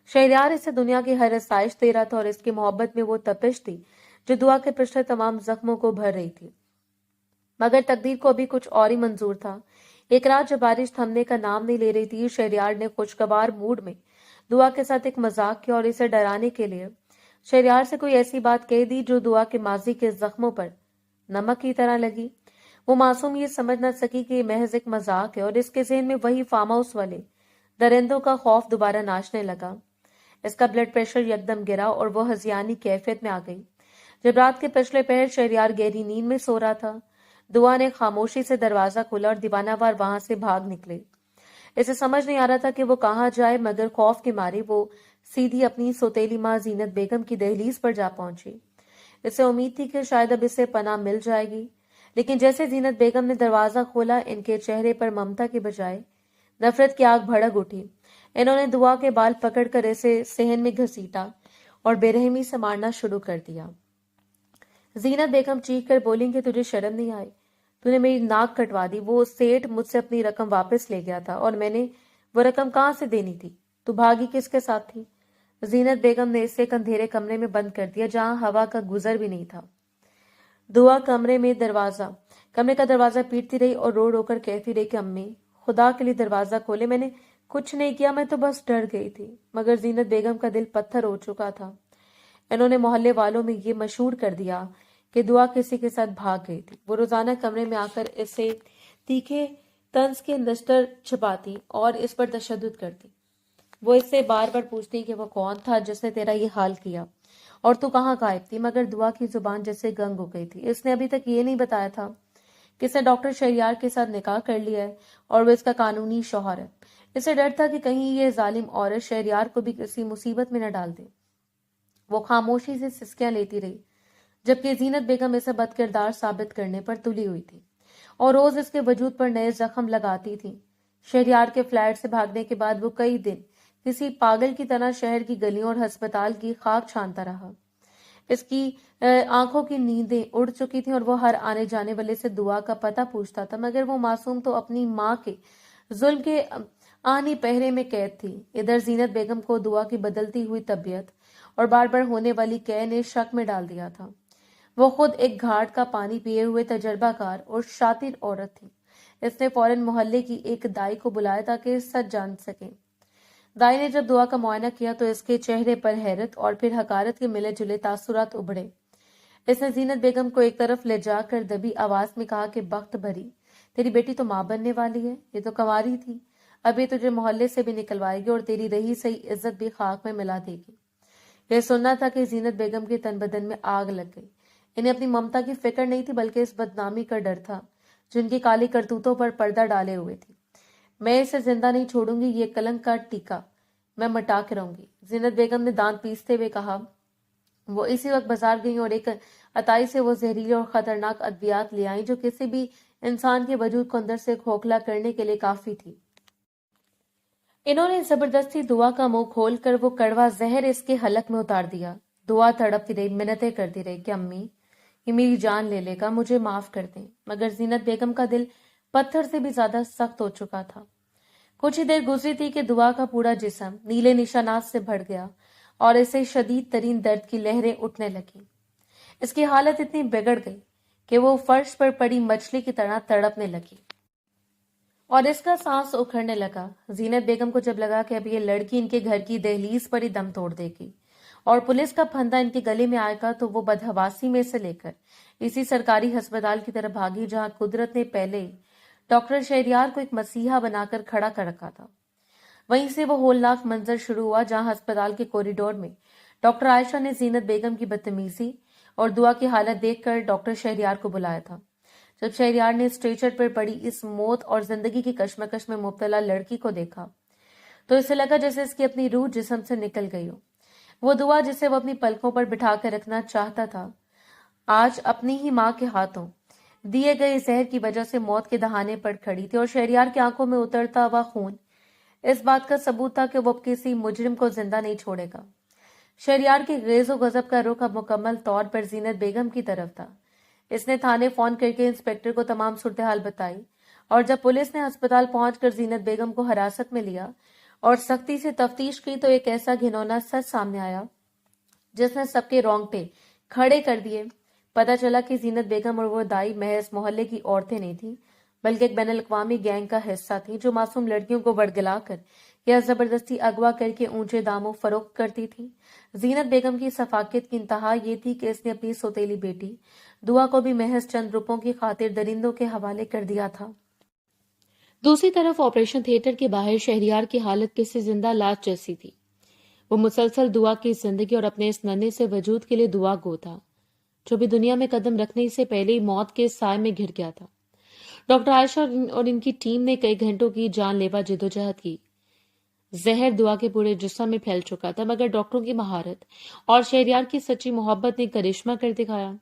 शहरयार इसे दुनिया की हर आसाइश दे रहा था और इसकी मोहब्बत में वो तपिश थी जो दुआ के पिछले तमाम जख्मों को भर रही थी। मगर तकदीर को अभी कुछ और ही मंजूर था। एक रात जब बारिश थमने का नाम नहीं ले रही थी, शहरयार ने खुशगवार मूड में दुआ के साथ एक मजाक किया और इसे डराने के लिए शहरयार से कोई ऐसी बात कह दी जो दुआ के माजी के जख्मों पर नमक की तरह लगी। वो मासूम ये समझ न सकी कि महज एक मजाक है और इसके ज़हन में वही फार्म हाउस वाले दरिंदों का खौफ दोबारा नाचने लगा। इसका ब्लड प्रेशर यकदम गिरा और वो हजियानी कैफियत में आ गई। जब रात के पिछले पहर शहरयार गहरी नींद में सो रहा था, दुआ ने खामोशी से दरवाजा खोला और दीवानावार वहां से भाग निकले। इसे समझ नहीं आ रहा था कि वो कहाँ जाए, मगर खौफ के मारे वो सीधी अपनी सौतेली माँ जीनत बेगम की दहलीज पर जा पहुंची। इसे उम्मीद थी कि शायद अब इसे पनाह मिल जाएगी, लेकिन जैसे जीनत बेगम ने दरवाजा खोला, इनके चेहरे पर ममता के बजाय नफरत की आग भड़क उठी। इन्होंने दुआ के बाल पकड़कर इसे सहन में घसीटा और बेरहमी से मारना शुरू कर दिया। जीनत बेगम चीख कर बोली कि तुझे शर्म नहीं आई? तूने मेरी नाक कटवा दी। वो सेठ मुझसे अपनी रकम वापस ले गया था और मैंने वो रकम कहाँ से देनी थी? तू भागी किसके साथ थी? जीनत बेगम ने इसे एक अंधेरे कमरे में बंद कर दिया जहां हवा का गुजर भी नहीं था। दुआ कमरे का दरवाजा पीटती रही और रो रो कर कहती रही कि अम्मी खुदा के लिए दरवाजा खोले, मैंने कुछ नहीं किया, मैं तो बस डर गई थी। मगर जीनत बेगम का दिल पत्थर हो चुका था। इन्होंने मोहल्ले वालों में ये मशहूर कर दिया कि दुआ किसी के साथ भाग गई थी। वो रोजाना कमरे में आकर इसे तीखे तंज के नस्तर छुपाती और इस पर तशद्दुद करती। वो इससे बार बार पूछती कि वो कौन था जिसने तेरा ये हाल किया और तू कहाँ गायब थी। मगर दुआ की जुबान जैसे गंग हो गई थी। इसने अभी तक ये नहीं बताया था कि इसने डॉक्टर शहरयार के साथ निकाह कर लिया है और वो इसका कानूनी शौहर है। इसे डर था कि कहीं ये जालिम औरत शहरयार को भी किसी मुसीबत में न डाल दे। वो खामोशी से सिसकियां लेती रही, जबकि जीनत बेगम इसे बदकिरदार साबित करने पर तुली हुई थी और रोज इसके वजूद पर नए जख्म लगाती थी। शहरयार के फ्लैट से भागने के बाद वो कई दिन किसी पागल की तरह शहर की गलियों और अस्पताल की खाक छानता रहा। इसकी आंखों की नींदें उड़ चुकी थी और वो हर आने जाने वाले से दुआ का पता पूछता था, मगर वो मासूम तो अपनी माँ के जुल्म के आनी पहरे में कैद थी। इधर जीनत बेगम को दुआ की बदलती हुई तबीयत और बार बार होने वाली कै ने शक में डाल दिया था। वो खुद एक घाट का पानी पिए हुए तजर्बाकार और शातिर औरत थी। इसने फौरन मोहल्ले की एक दाई को बुलाया ताकि सच जान सके। दाई ने जब दुआ का मुआयना किया तो इसके चेहरे पर हैरत और फिर हकारत के मिले जुले तासुरात उभरे। इसने जीनत बेगम को एक तरफ ले जाकर दबी आवाज में कहा कि बख्त भरी, तेरी बेटी तो मां बनने वाली है। ये तो कंवारी थी, अभी तुझे मोहल्ले से भी निकलवाएगी और तेरी रही सही इज्जत भी खाक में मिला देगी। यह सुनना था कि जीनत बेगम के तन बदन में आग लग गई। इन्हें अपनी ममता की फिक्र नहीं थी, बल्कि इस बदनामी का डर था जो इनकी काली करतूतों पर पर्दा डाले हुए थी। मैं इसे जिंदा नहीं छोड़ूंगी, ये कलंक का टीका मैं मिटा के रहूंगी, जीनत बेगम ने दांत पीसते हुए कहा। वो इसी वक्त बाजार गई और एक अताई से वो जहरीले और खतरनाक अद्वियात ले आई जो किसी भी इंसान के वजूद को अंदर से खोखला करने के लिए काफी थी। इन्होंने जबरदस्ती दुआ का मुंह खोलकर वो कड़वा जहर इसके हलक में उतार दिया। दुआ तड़पती रही, मिन्नतें करती रही कि अम्मी, ये मेरी जान ले लेगा, मुझे माफ कर दें। मगर जीनत बेगम का दिल पत्थर से भी ज्यादा सख्त हो चुका था। कुछ ही देर गुजरी थी कि दुआ का पूरा जिस्म नीले निशानात से भर गया और इसे शदीद तरीन दर्द की लहरें उठने लगी। इसकी हालत इतनी बिगड़ गई कि वो फर्श पर पड़ी मछली की तरह तड़पने लगी और इसका सांस उखड़ने लगा। जीनत बेगम को जब लगा कि अब ये लड़की इनके घर की दहलीज पर ही दम तोड़ देगी और पुलिस का फंदा इनके गले में आएगा, तो वो बदहवासी में से लेकर इसी सरकारी अस्पताल की तरफ भागी जहां कुदरत ने पहले ही डॉक्टर शहरयार को एक मसीहा बनाकर खड़ा कर रखा था। वहीं से वो होलनाक मंजर शुरू हुआ जहां अस्पताल के कॉरिडोर में डॉक्टर आयशा ने जीनत बेगम की बदतमीजी और दुआ की हालत देखकर डॉक्टर शहरयार को बुलाया था। जब शहरयार ने स्ट्रेचर पर पड़ी इस मौत और जिंदगी की कश्मकश में मुब्तला लड़की को देखा तो इसे लगा जैसे इसकी अपनी रूह जिस्म से निकल गई हो। वो दुआ जिसे वो अपनी पलकों पर बिठा कर रखना चाहता था, आज अपनी ही माँ के हाथों दिए गए जहर की वजह से मौत के दहाने पर खड़ी थी और शहरयार की आंखों में उतरता हुआ खून इस बात का सबूत था कि वो अब किसी मुजरिम को जिंदा नहीं छोड़ेगा। शहरयार के गेज़ो गजब का रुख अब मुकम्मल तौर पर जीनत बेगम की तरफ था। इसने थाने फोन करके इंस्पेक्टर को तमाम सूरत हाल बताई और जब पुलिस ने अस्पताल पहुंचकर जीनत बेगम को हिरासत में लिया और सख्ती से तफ्तीश की तो एक ऐसा घिनौना सच सामने आया जिसने सबके रोंगटे खड़े कर दिए। पता चला कि जीनत बेगम और वो दाई महज मोहल्ले की औरतें नहीं थी, बल्कि एक बैनुल-अक़वामी गैंग का हिस्सा थी जो मासूम लड़कियों को वरगलाकर या जबरदस्ती अगवा करके ऊंचे दामों फरोख्त करती थी। जीनत बेगम की सफाकियत की इंतहा ये थी कि इसने अपनी सौतेली बेटी दुआ को भी महज चंद रुपयों की खातिर दरिंदों के हवाले कर दिया था। दूसरी तरफ ऑपरेशन थिएटर के बाहर शहरयार की हालत किसी जिंदा लाश जैसी थी। वो मुसलसल दुआ की जिंदगी और अपने इस नन्हे से वजूद के लिए दुआ गो था जो भी दुनिया में कदम रखने से पहले ही मौत के साए में घिर गया था। डॉक्टर आयशा और इनकी टीम ने कई घंटों की जानलेवा जद्दोजहद की। जहर दुआ के पूरे जिस्म में फैल चुका था, मगर डॉक्टरों की महारत और शहरयार की सच्ची मोहब्बत ने करिश्मा कर दिखाया।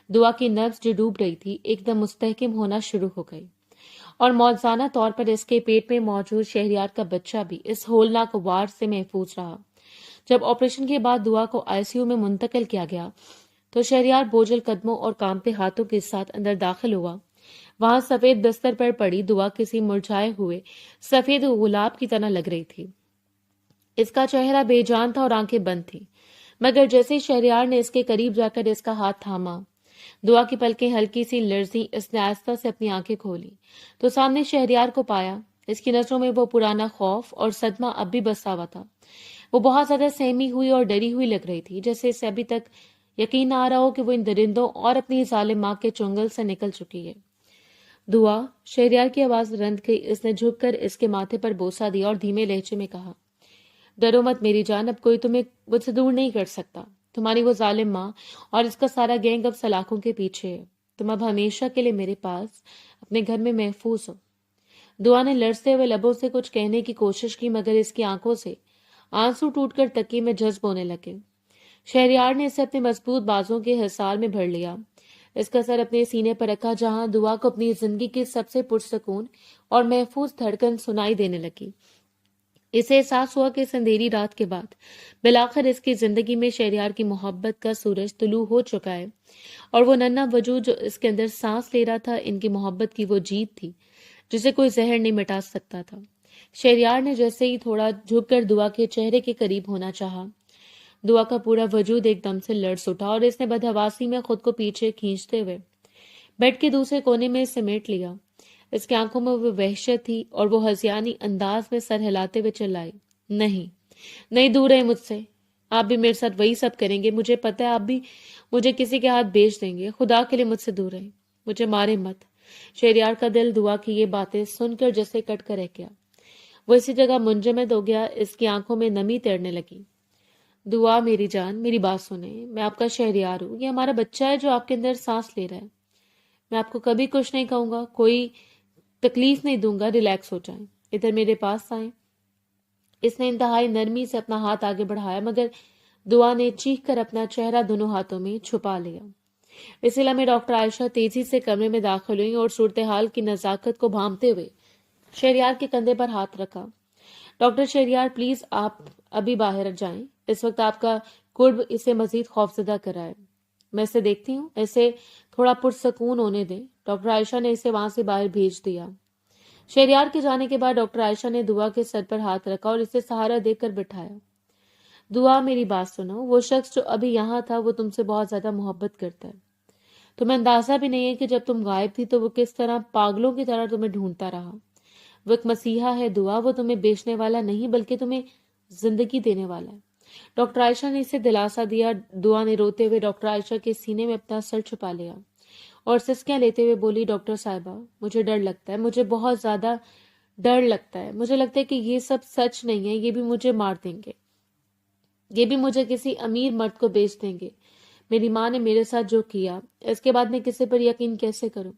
दुआ की नब्ज जो डूब रही थी एकदम मुस्तहकम होना शुरू हो गई और मौजूदा तौर पर इसके पेट में मौजूद शहरयार का बच्चा भी इस होलनाक वार से महफूज रहा। जब ऑपरेशन के बाद दुआ को आईसीयू में मुंतकिल किया गया तो शहरयार बोझल कदमों और कांपते हाथों के साथ अंदर दाखिल हुआ। वहां सफेद बिस्तर पर पड़ी दुआ किसी मुरझाए हुए सफेद गुलाब की तरह लग रही थी। इसका चेहरा बेजान था और आंखें बंद थी, मगर जैसे ही शहरयार ने इसके करीब जाकर इसका हाथ थामा, दुआ की पलकें हल्की सी लर्जी। इसने आहिस्ता से अपनी आंखें खोली तो सामने शहरयार को पाया। इसकी नजरों में वो पुराना खौफ और सदमा अब भी बसा हुआ था। वो बहुत ज्यादा सहमी हुई और डरी हुई लग रही थी, जैसे इसे अभी तक यकीन आ रहा हो कि वो इन दरिंदों और अपनी जालिम मां के चुंगल से निकल चुकी है। दुआ, शहरयार की आवाज रंध गई। इसने झुककर इसके माथे पर बोसा दिया और धीमे लहजे में कहा, डरो मत मेरी जान, अब कोई तुम्हें मुझसे दूर नहीं कर सकता। तुम्हारी वो जालिम माँ और इसका सारा गैंग अब सलाखों के पीछे है। तुम अब हमेशा के लिए मेरे पास अपने घर में महफूज हो। दुआ ने लड़ते हुए लबों से कुछ कहने की कोशिश की, मगर इसकी आंखों से आंसू टूटकर तकिए में जज्ब होने लगे। शहरयार ने इसे अपने मजबूत बाजों के हिसार में भर लिया। इसका सर अपने सीने पर रखा जहां दुआ को अपनी जिंदगी की सबसे पुरसकून और महफूज धड़कन सुनाई देने लगी। इसे एहसास हुआ कि इस अंधेरी रात के बाद बिलाखिर इसकी जिंदगी में शहरयार की मोहब्बत का सूरज तुलू हो चुका है और वो नन्हा वजूद जो इसके अंदर सांस ले रहा था, इनकी मोहब्बत की वो जीत थी जिसे कोई जहर नहीं मिटा सकता था। शहरयार ने जैसे ही थोड़ा झुककर दुआ के चेहरे के करीब होना चाहा, दुआ का पूरा वजूद एकदम से लर्ज उठा और इसने बदहवासी में खुद को पीछे खींचते हुए बेड के दूसरे कोने में समेट लिया। इसकी आंखों में वो वहशत थी और वो हसियानी अंदाज में सर हिलाते हुए चिल्लाई, नहीं नहीं, दूर रहे मुझसे। आप भी मेरे साथ वही सब करेंगे, मुझे पता है। आप भी मुझे किसी के हाथ बेच देंगे। खुदा के लिए मुझसे दूर रहे, मुझे मारे मत। शहरयार का दिल दुआ की ये बातें सुनकर जैसे कट कर रह गया। वो इसी जगह मुंजमद हो गया। इसकी आंखों में नमी तैरने लगी। दुआ मेरी जान, मेरी बात सुने। मैं आपका शहरियार हूँ। ये हमारा बच्चा है जो आपके अंदर सांस ले रहा है। मैं आपको कभी कुछ नहीं कहूंगा, कोई तकलीफ नहीं दूंगा। रिलैक्स हो जाएं, इधर मेरे पास आए। इसने इंतहाई नरमी से अपना हाथ आगे बढ़ाया, मगर दुआ ने चीख कर अपना चेहरा दोनों हाथों में छुपा लिया। इस इला में डॉक्टर आयशा तेजी से कमरे में दाखिल हुई और सूरत हाल की नजाकत को भांपते हुए शहरियार के कंधे पर हाथ रखा। डॉक्टर शहरियार, प्लीज आप अभी बाहर जाएं। इस वक्त आपका कुर्ब इसे मजीद खौफजदा कराए। मैं इसे देखती हूँ, इसे थोड़ा पुरसकून होने दें। डॉक्टर आयशा ने इसे वहां से बाहर भेज दिया। शहरियार के जाने के बाद डॉक्टर आयशा ने दुआ के सर पर हाथ रखा और इसे सहारा देकर बिठाया। दुआ मेरी बात सुनो, वो शख्स जो अभी यहाँ था वो तुमसे बहुत ज्यादा मोहब्बत करता है। तुम्हें अंदाजा भी नहीं है कि जब तुम गायब थी तो वो किस तरह पागलों की तरह तुम्हें ढूंढता रहा। वो एक मसीहा है दुआ, वो तुम्हें बेचने वाला नहीं बल्कि तुम्हें जिंदगी देने वाला है। डॉक्टर आयशा ने इसे दिलासा दिया। दुआ ने रोते हुए डॉक्टर आयशा के सीने में अपना सर छुपा लिया और सिसकियां लेते हुए बोली, डॉक्टर साहिबा, मुझे डर लगता है, मुझे बहुत ज्यादा डर लगता है। मुझे लगता है कि ये सब सच नहीं है, ये भी मुझे मार देंगे, ये भी मुझे किसी अमीर मर्द को बेच देंगे। मेरी माँ ने मेरे साथ जो किया, इसके बाद मैं किसी पर यकीन कैसे करूं।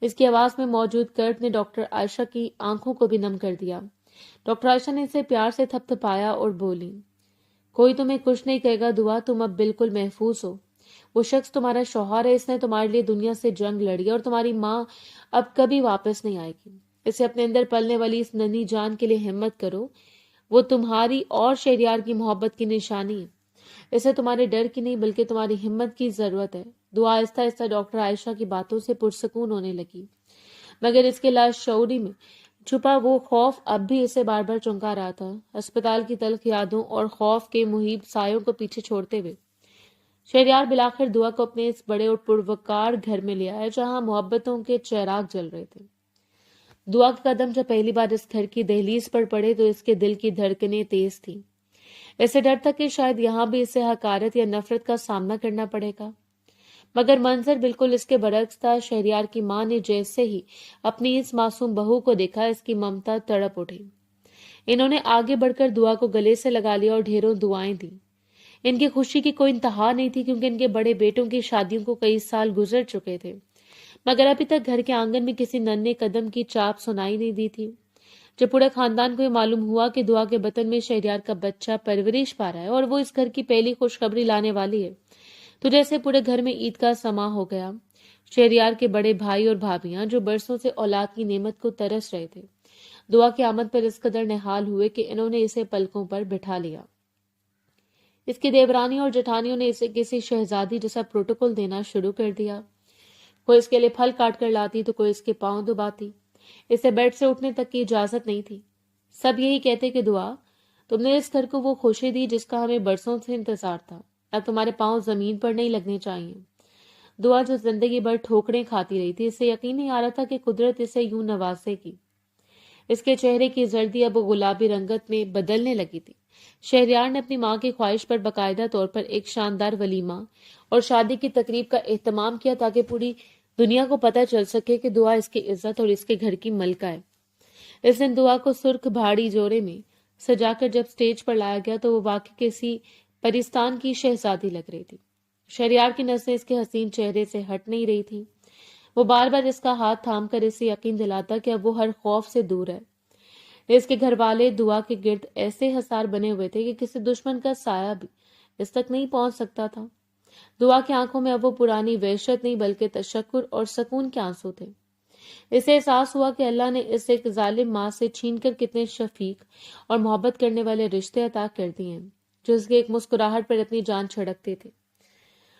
इसकी आवाज में मौजूद कर्द ने डॉक्टर आयशा की आंखों को भी नम कर दिया। डॉक्टर आयशा ने इसे प्यार से थपथपाया और बोली, कोई तुम्हें कुछ नहीं कहेगा दुआ, तुम अब बिल्कुल महफूज हो। वो शख्स तुम्हारा शौहर है, इसने तुम्हारे लिए दुनिया से जंग लड़ी और तुम्हारी माँ अब कभी वापस नहीं आएगी। इसे अपने अंदर पलने वाली इस नन्ही जान के लिए हिम्मत करो। वो तुम्हारी और शहरियार की मोहब्बत की निशानी है। इसे तुम्हारे डर की नहीं बल्कि तुम्हारी हिम्मत की जरूरत है। दुआ आहिस्ता आहिस्ता डॉक्टर आयशा की बातों से पुरसकून होने लगी, मगर इसके लाशऊरी में छुपा वो खौफ अब भी इसे बार बार चौंका रहा था। अस्पताल की तल्ख यादों और खौफ के मुहीब सायों को पीछे छोड़ते हुए शहरियार बिलाखिर दुआ को अपने इस बड़े और पुरवकार घर में ले आया जहां मोहब्बतों के चिराग जल रहे थे। दुआ के कदम जब पहली बार इस घर की दहलीज पर पड़े तो इसके दिल की धड़कनें तेज थी। ऐसे डर था कि शायद यहां भी इसे हकारत या नफरत का सामना करना पड़ेगा, मगर मंजर बिल्कुल इसके बरक्स था। शहरियार की मां ने जैसे ही अपनी इस मासूम बहू को देखा, इसकी ममता तड़प उठी। इन्होंने आगे बढ़कर दुआ को गले से लगा लिया और ढेरों दुआएं दी। इनकी खुशी की कोई इंतहा नहीं थी क्योंकि इनके बड़े बेटों की शादियों को कई साल गुजर चुके थे, मगर अभी तक घर के आंगन में किसी नन्हे कदम की चाप सुनाई नहीं दी थी। जब पूरे खानदान को ये मालूम हुआ कि दुआ के बतन में शहरियार का बच्चा परवरिश पा रहा है और वो इस घर की पहली खुशखबरी लाने वाली है, तो जैसे पूरे घर में ईद का समा हो गया। शहरियार के बड़े भाई और भाभियां जो बरसों से औलाद की नेमत को तरस रहे थे, दुआ की आमद पर इस कदर निहाल हुए कि इन्होंने इसे पलकों पर बिठा लिया। इसकी देवरानी और जेठानियों ने इसे किसी शहजादी जैसा प्रोटोकॉल देना शुरू कर दिया। कोई इसके लिए फल काट कर लाती तो कोई इसके पांव दुबाती। इसे बेड से उठने तक की इजाजत नहीं थी। सब यही कहते कि दुआ, तुमने इस घर को वो खुशी दी जिसका हमें बरसों से इंतजार था। अब तुम्हारे पांव जमीन पर नहीं लगने चाहिए। दुआ जो जिंदगी भर ठोकरें खाती रही थी, इसे यकीन नहीं आ रहा था कि कुदरत इसे यूं नवाजेगी। इसके चेहरे की जर्दी अब गुलाबी रंगत में बदलने लगी थी। शहरियार ने अपनी मां की ख्वाहिश पर बाकायदा तौर पर एक शानदार वलीमा और शादी की तकरीब का एहतमाम किया ताकि पूरी दुनिया को पता चल सके कि दुआ इसकी इज्जत और इसके घर की मलका है। इस दिन दुआ को सुर्ख भाड़ी जोरे में सजाकर जब स्टेज पर लाया गया तो वो वाकई किसी परिस्तान की शहजादी लग रही थी। शहरियार की नजरें इसके हसीन चेहरे से हट नहीं रही थी। वो बार बार इसका हाथ थाम कर इसे यकीन दिलाता कि अब वो हर खौफ से दूर है। इसके घर वाले दुआ के गिर्द ऐसे हसार बने हुए थे कि किसी दुश्मन का साया भी इस तक नहीं पहुंच सकता था। दुआ की आंखों में अब वो पुरानी वहशत नहीं बल्कि तशक्कुर और सुकून के आंसू थे। इसे एहसास हुआ कि अल्लाह ने इस एक जालिम माँ से छीनकर कितने शफीक और मोहब्बत करने वाले रिश्ते अता कर दिए हैं जो उसके एक मुस्कुराहट पर अपनी जान छिड़कते थे।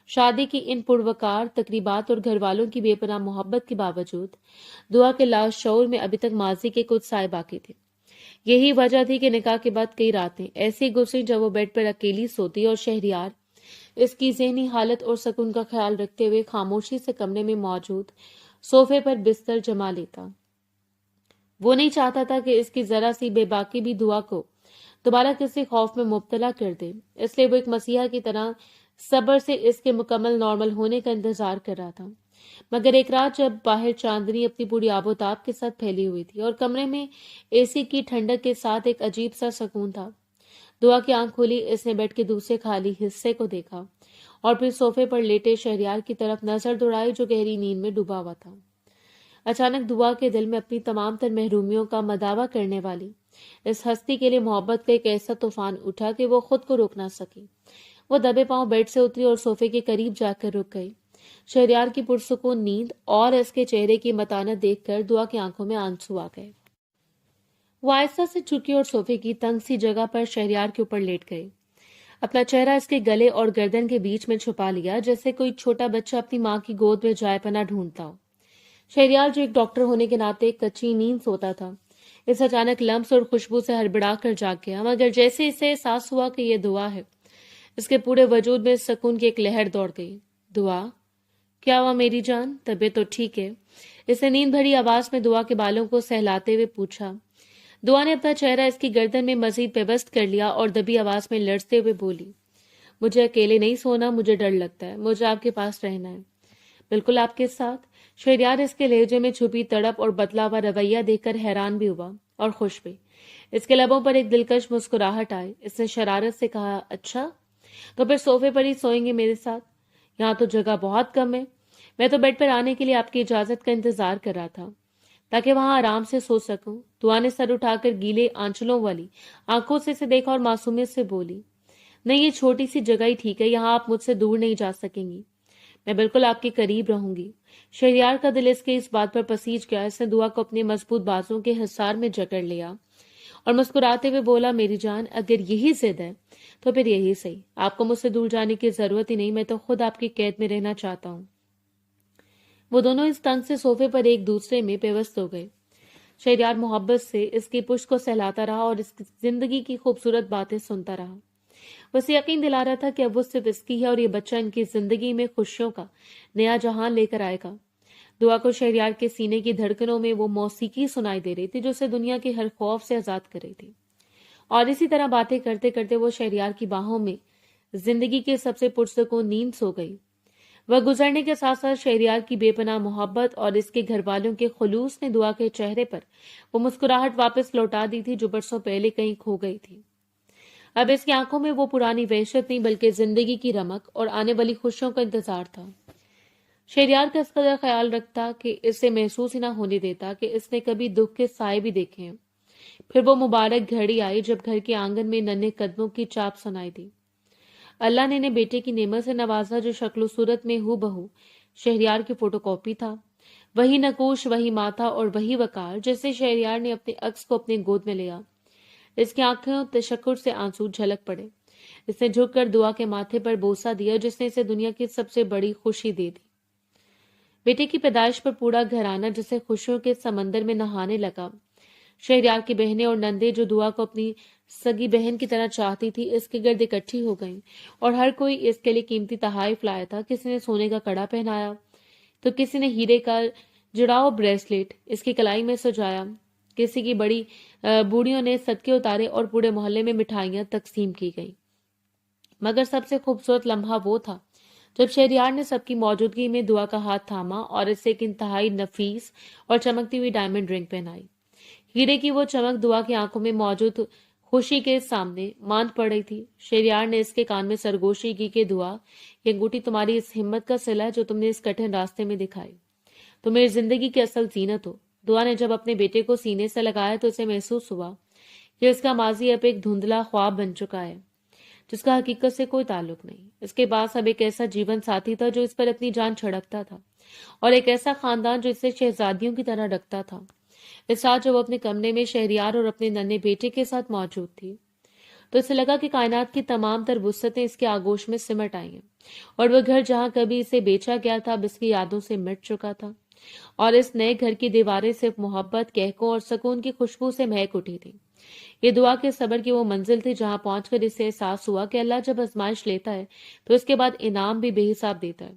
शादी की इन पुरवकार तकरीबात और घर वालों की बेपनाह मोहब्बत के बावजूद दुआ के लाशऊर में अभी तक माजी के कुछ साए बाकी थे। यही वजह थी कि निकाह के बाद कई रातें ऐसी गुजरी जब वो बेड पर अकेली सोती और शहरियार इसकी ज़हनी हालत और सुकून का ख्याल रखते हुए खामोशी से कमरे में मौजूद सोफे पर बिस्तर जमा लेता। वो नहीं चाहता था कि इसकी जरा सी बेबाकी भी दुआ को दोबारा किसी खौफ में मुब्तला कर दे, इसलिए वो एक मसीहा की तरह सब्र से इसके मुकम्मल नॉर्मल होने का इंतजार कर रहा था। मगर एक रात जब बाहर चांदनी अपनी पूरी आबोताब के साथ फैली हुई थी और कमरे में एसी की ठंडक के साथ एक अजीब सा सुकून था, دعا کی آنکھ کھولی، اس نے بیڈ کے دوسرے خالی حصے کو دیکھا اور پھر صوفے پر لیٹے شہریار کی طرف نظر دوڑائی جو گہری نیند میں ڈوبا ہوا تھا۔ اچانک دعا کے دل میں اپنی تمام تر محرومیوں کا مداوع کرنے والی اس ہستی کے لیے محبت کا ایک ایسا طوفان اٹھا کہ وہ خود کو روک نہ سکی۔ وہ دبے پاؤں بیڈ سے اتری اور صوفے کے قریب جا کر رک گئی۔ شہریار کی پرسکون نیند اور اس کے چہرے کی متانت دیکھ کر دعا کی آنکھوں میں آنسو آ گئے۔ وہ آہستہ سے جھکی اور صوفے کی تنگ سی جگہ پر شہریار کے اوپر لیٹ گئی، اپنا چہرہ اس کے گلے اور گردن کے بیچ میں چھپا لیا جیسے کوئی چھوٹا بچہ اپنی ماں کی گود میں جائے پناہ ڈھونڈتا ہو۔ شہریار جو ایک ڈاکٹر ہونے کے ناطے ایک کچی نیند سوتا تھا، اس اچانک لمس اور خوشبو سے ہڑبڑا کر جاگ گیا، مگر جیسے اسے احساس ہوا کہ یہ دعا ہے، اس کے پورے وجود میں سکون کی ایک لہر دوڑ گئی۔ دعا، کیا ہوا میری جان؟ طبیعت تو ٹھیک ہے؟ اس نے نیند بھری آواز میں دعا کے بالوں کو سہلاتے ہوئے پوچھا۔ دعا نے اپنا چہرہ اس کی گردن میں مزید پیوست کر لیا اور دبی آواز میں لرزتے ہوئے بولی، مجھے اکیلے نہیں سونا، مجھے ڈر لگتا ہے، مجھے آپ کے پاس رہنا ہے۔ بالکل آپ کے ساتھ؟ شہریار اس کے لہجے میں چھپی تڑپ اور بدلا ہوا رویہ دیکھ کر حیران بھی ہوا اور خوش بھی۔ اس کے لبوں پر ایک دلکش مسکراہٹ آئی۔ اس نے شرارت سے کہا، اچھا تو پھر صوفے پر ہی سوئیں گے میرے ساتھ؟ یہاں تو جگہ بہت کم ہے، میں تو بیڈ پر آنے کے لیے آپ کی اجازت کا انتظار کر رہا تھا تاکہ وہاں آرام سے سو سکوں۔ دعا نے سر اٹھا کر گیلے آنچلوں والی آنکھوں سے اسے دیکھا اور معصومیت سے بولی، نہیں، یہ چھوٹی سی جگہ ہی ٹھیک ہے، یہاں آپ مجھ سے دور نہیں جا سکیں گی، میں بالکل آپ کے قریب رہوں گی۔ شہریار کا دل اس کے اس بات پر پسیج گیا۔ اس نے دعا کو اپنے مضبوط بازوں کے حصار میں جکڑ لیا اور مسکراتے ہوئے بولا، میری جان، اگر یہی ضد ہے تو پھر یہی صحیح، آپ کو مجھ سے دور جانے کی ضرورت ہی نہیں، میں تو خود آپ کی قید میں رہنا چاہتا ہوں۔ وہ دونوں اس تنگ سے صوفے پر ایک دوسرے میں پیوست ہو گئے۔ شہریار محبت سے اس کی پشت کو سہلاتا رہا اور اس کی زندگی کی خوبصورت باتیں سنتا رہا۔ وہ اسے یقین دلا رہا تھا کہ اب وہ صرف اس کی ہے اور یہ بچہ ان کی زندگی میں خوشیوں کا نیا جہان لے کر آئے گا۔ دعا کو شہریار کے سینے کی دھڑکنوں میں وہ موسیقی سنائی دے رہی تھی جو اسے دنیا کے ہر خوف سے آزاد کر رہی تھی، اور اسی طرح باتیں کرتے کرتے وہ شہریار کی باہوں میں زندگی کے سب سے پرسکون نیند سو گئی۔ وہ گزرنے کے ساتھ ساتھ شہریار کی بے پناہ محبت اور اس کے گھر والوں کے خلوص نے دعا کے چہرے پر وہ مسکراہٹ واپس لوٹا دی تھی جو برسوں پہلے کہیں کھو گئی تھی۔ اب اس کی آنکھوں میں وہ پرانی وحشت نہیں بلکہ زندگی کی رمق اور آنے والی خوشیوں کا انتظار تھا۔ شہریار کا اس قدر خیال رکھتا کہ اسے محسوس ہی نہ ہونے دیتا کہ اس نے کبھی دکھ کے سائے بھی دیکھے ہیں۔ پھر وہ مبارک گھڑی آئی جب گھر کے آنگن میں ننھے قدموں کی چاپ سنائی دی۔ اللہ نے انہیں بیٹے کی نعمت سے نوازا جو شکل و صورت میں ہو بہو شہریار کی فوٹو کاپی تھا، وہی نقوش، وہی ماتھا اور وہی وقار جیسے شہریار نے اپنے عکس کو اپنے گود میں لیا۔ اس کی آنکھوں تشکر سے آنسو جھلک پڑے۔ اس نے جھک کر دعا کے ماتھے پر بوسہ دیا جس نے اسے دنیا کی سب سے بڑی خوشی دے دی۔ بیٹے کی پیدائش پر پورا گھرانہ جسے خوشیوں کے سمندر میں نہانے لگا۔ شہریار کی بہنیں اور نندے جو دعا کو اپنی سگی بہن کی طرح چاہتی تھی اس کے گرد اکٹھی ہو گئیں اور ہر کوئی اس کے لیے قیمتی تحائف لایا تھا۔ کسی نے سونے کا کڑا پہنایا تو کسی نے ہیرے کا جڑاؤ بریسلیٹ اس کی کلائی میں سجایا، کسی کی بڑی بوڑھیوں نے صدقے اتارے اور پورے محلے میں مٹھائیاں تقسیم کی گئی۔ مگر سب سے خوبصورت لمحہ وہ تھا جب شہریار نے سب کی موجودگی میں دعا کا ہاتھ تھاما اور اسے ایک انتہائی نفیس اور چمکتی ہوئی ڈائمنڈ رنگ پہنائی۔ ہیرے کی وہ چمک دعا کی آنکھوں میں موجود خوشی کے سامنے ماند پڑ رہی تھی۔ شہریار نے اس کے کان میں سرگوشی کی کہ دعا، یہ انگوٹھی تمہاری اس ہمت کا صلہ ہے جو تم نے اس کٹھن راستے میں دکھائی، تم میری زندگی کی اصل زینت ہو۔ دعا نے جب اپنے بیٹے کو سینے سے لگایا تو اسے محسوس ہوا کہ اس کا ماضی اب ایک دھندلا خواب بن چکا ہے جس کا حقیقت سے کوئی تعلق نہیں۔ اس کے پاس اب ایک ایسا جیون ساتھی تھا جو اس پر اپنی جان چھڑکتا تھا اور ایک ایسا خاندان جو اسے شہزادیوں کی طرح رکھتا تھا۔ اس رات جب وہ اپنے کمرے میں شہریار اور اپنے ننھے بیٹے کے ساتھ موجود تھی تو اسے لگا کہ کائنات کی تمام تر وسعتیں اس کے آغوش میں سمٹ آئی ہیں اور وہ گھر جہاں کبھی اسے بیچا گیا تھا اب اس کی یادوں سے مٹ چکا تھا اور اس نئے گھر کی دیواریں صرف محبت، کہکوں اور سکون کی خوشبو سے مہک اٹھی تھی۔ یہ دعا کے صبر کی وہ منزل تھی جہاں پہنچ کر اسے احساس ہوا کہ اللہ جب آزمائش لیتا ہے تو اس کے بعد انعام بھی بے حساب دیتا ہے،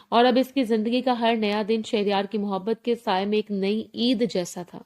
اور اب اس کی زندگی کا ہر نیا دن شہریار کی محبت کے سائے میں ایک نئی عید جیسا تھا۔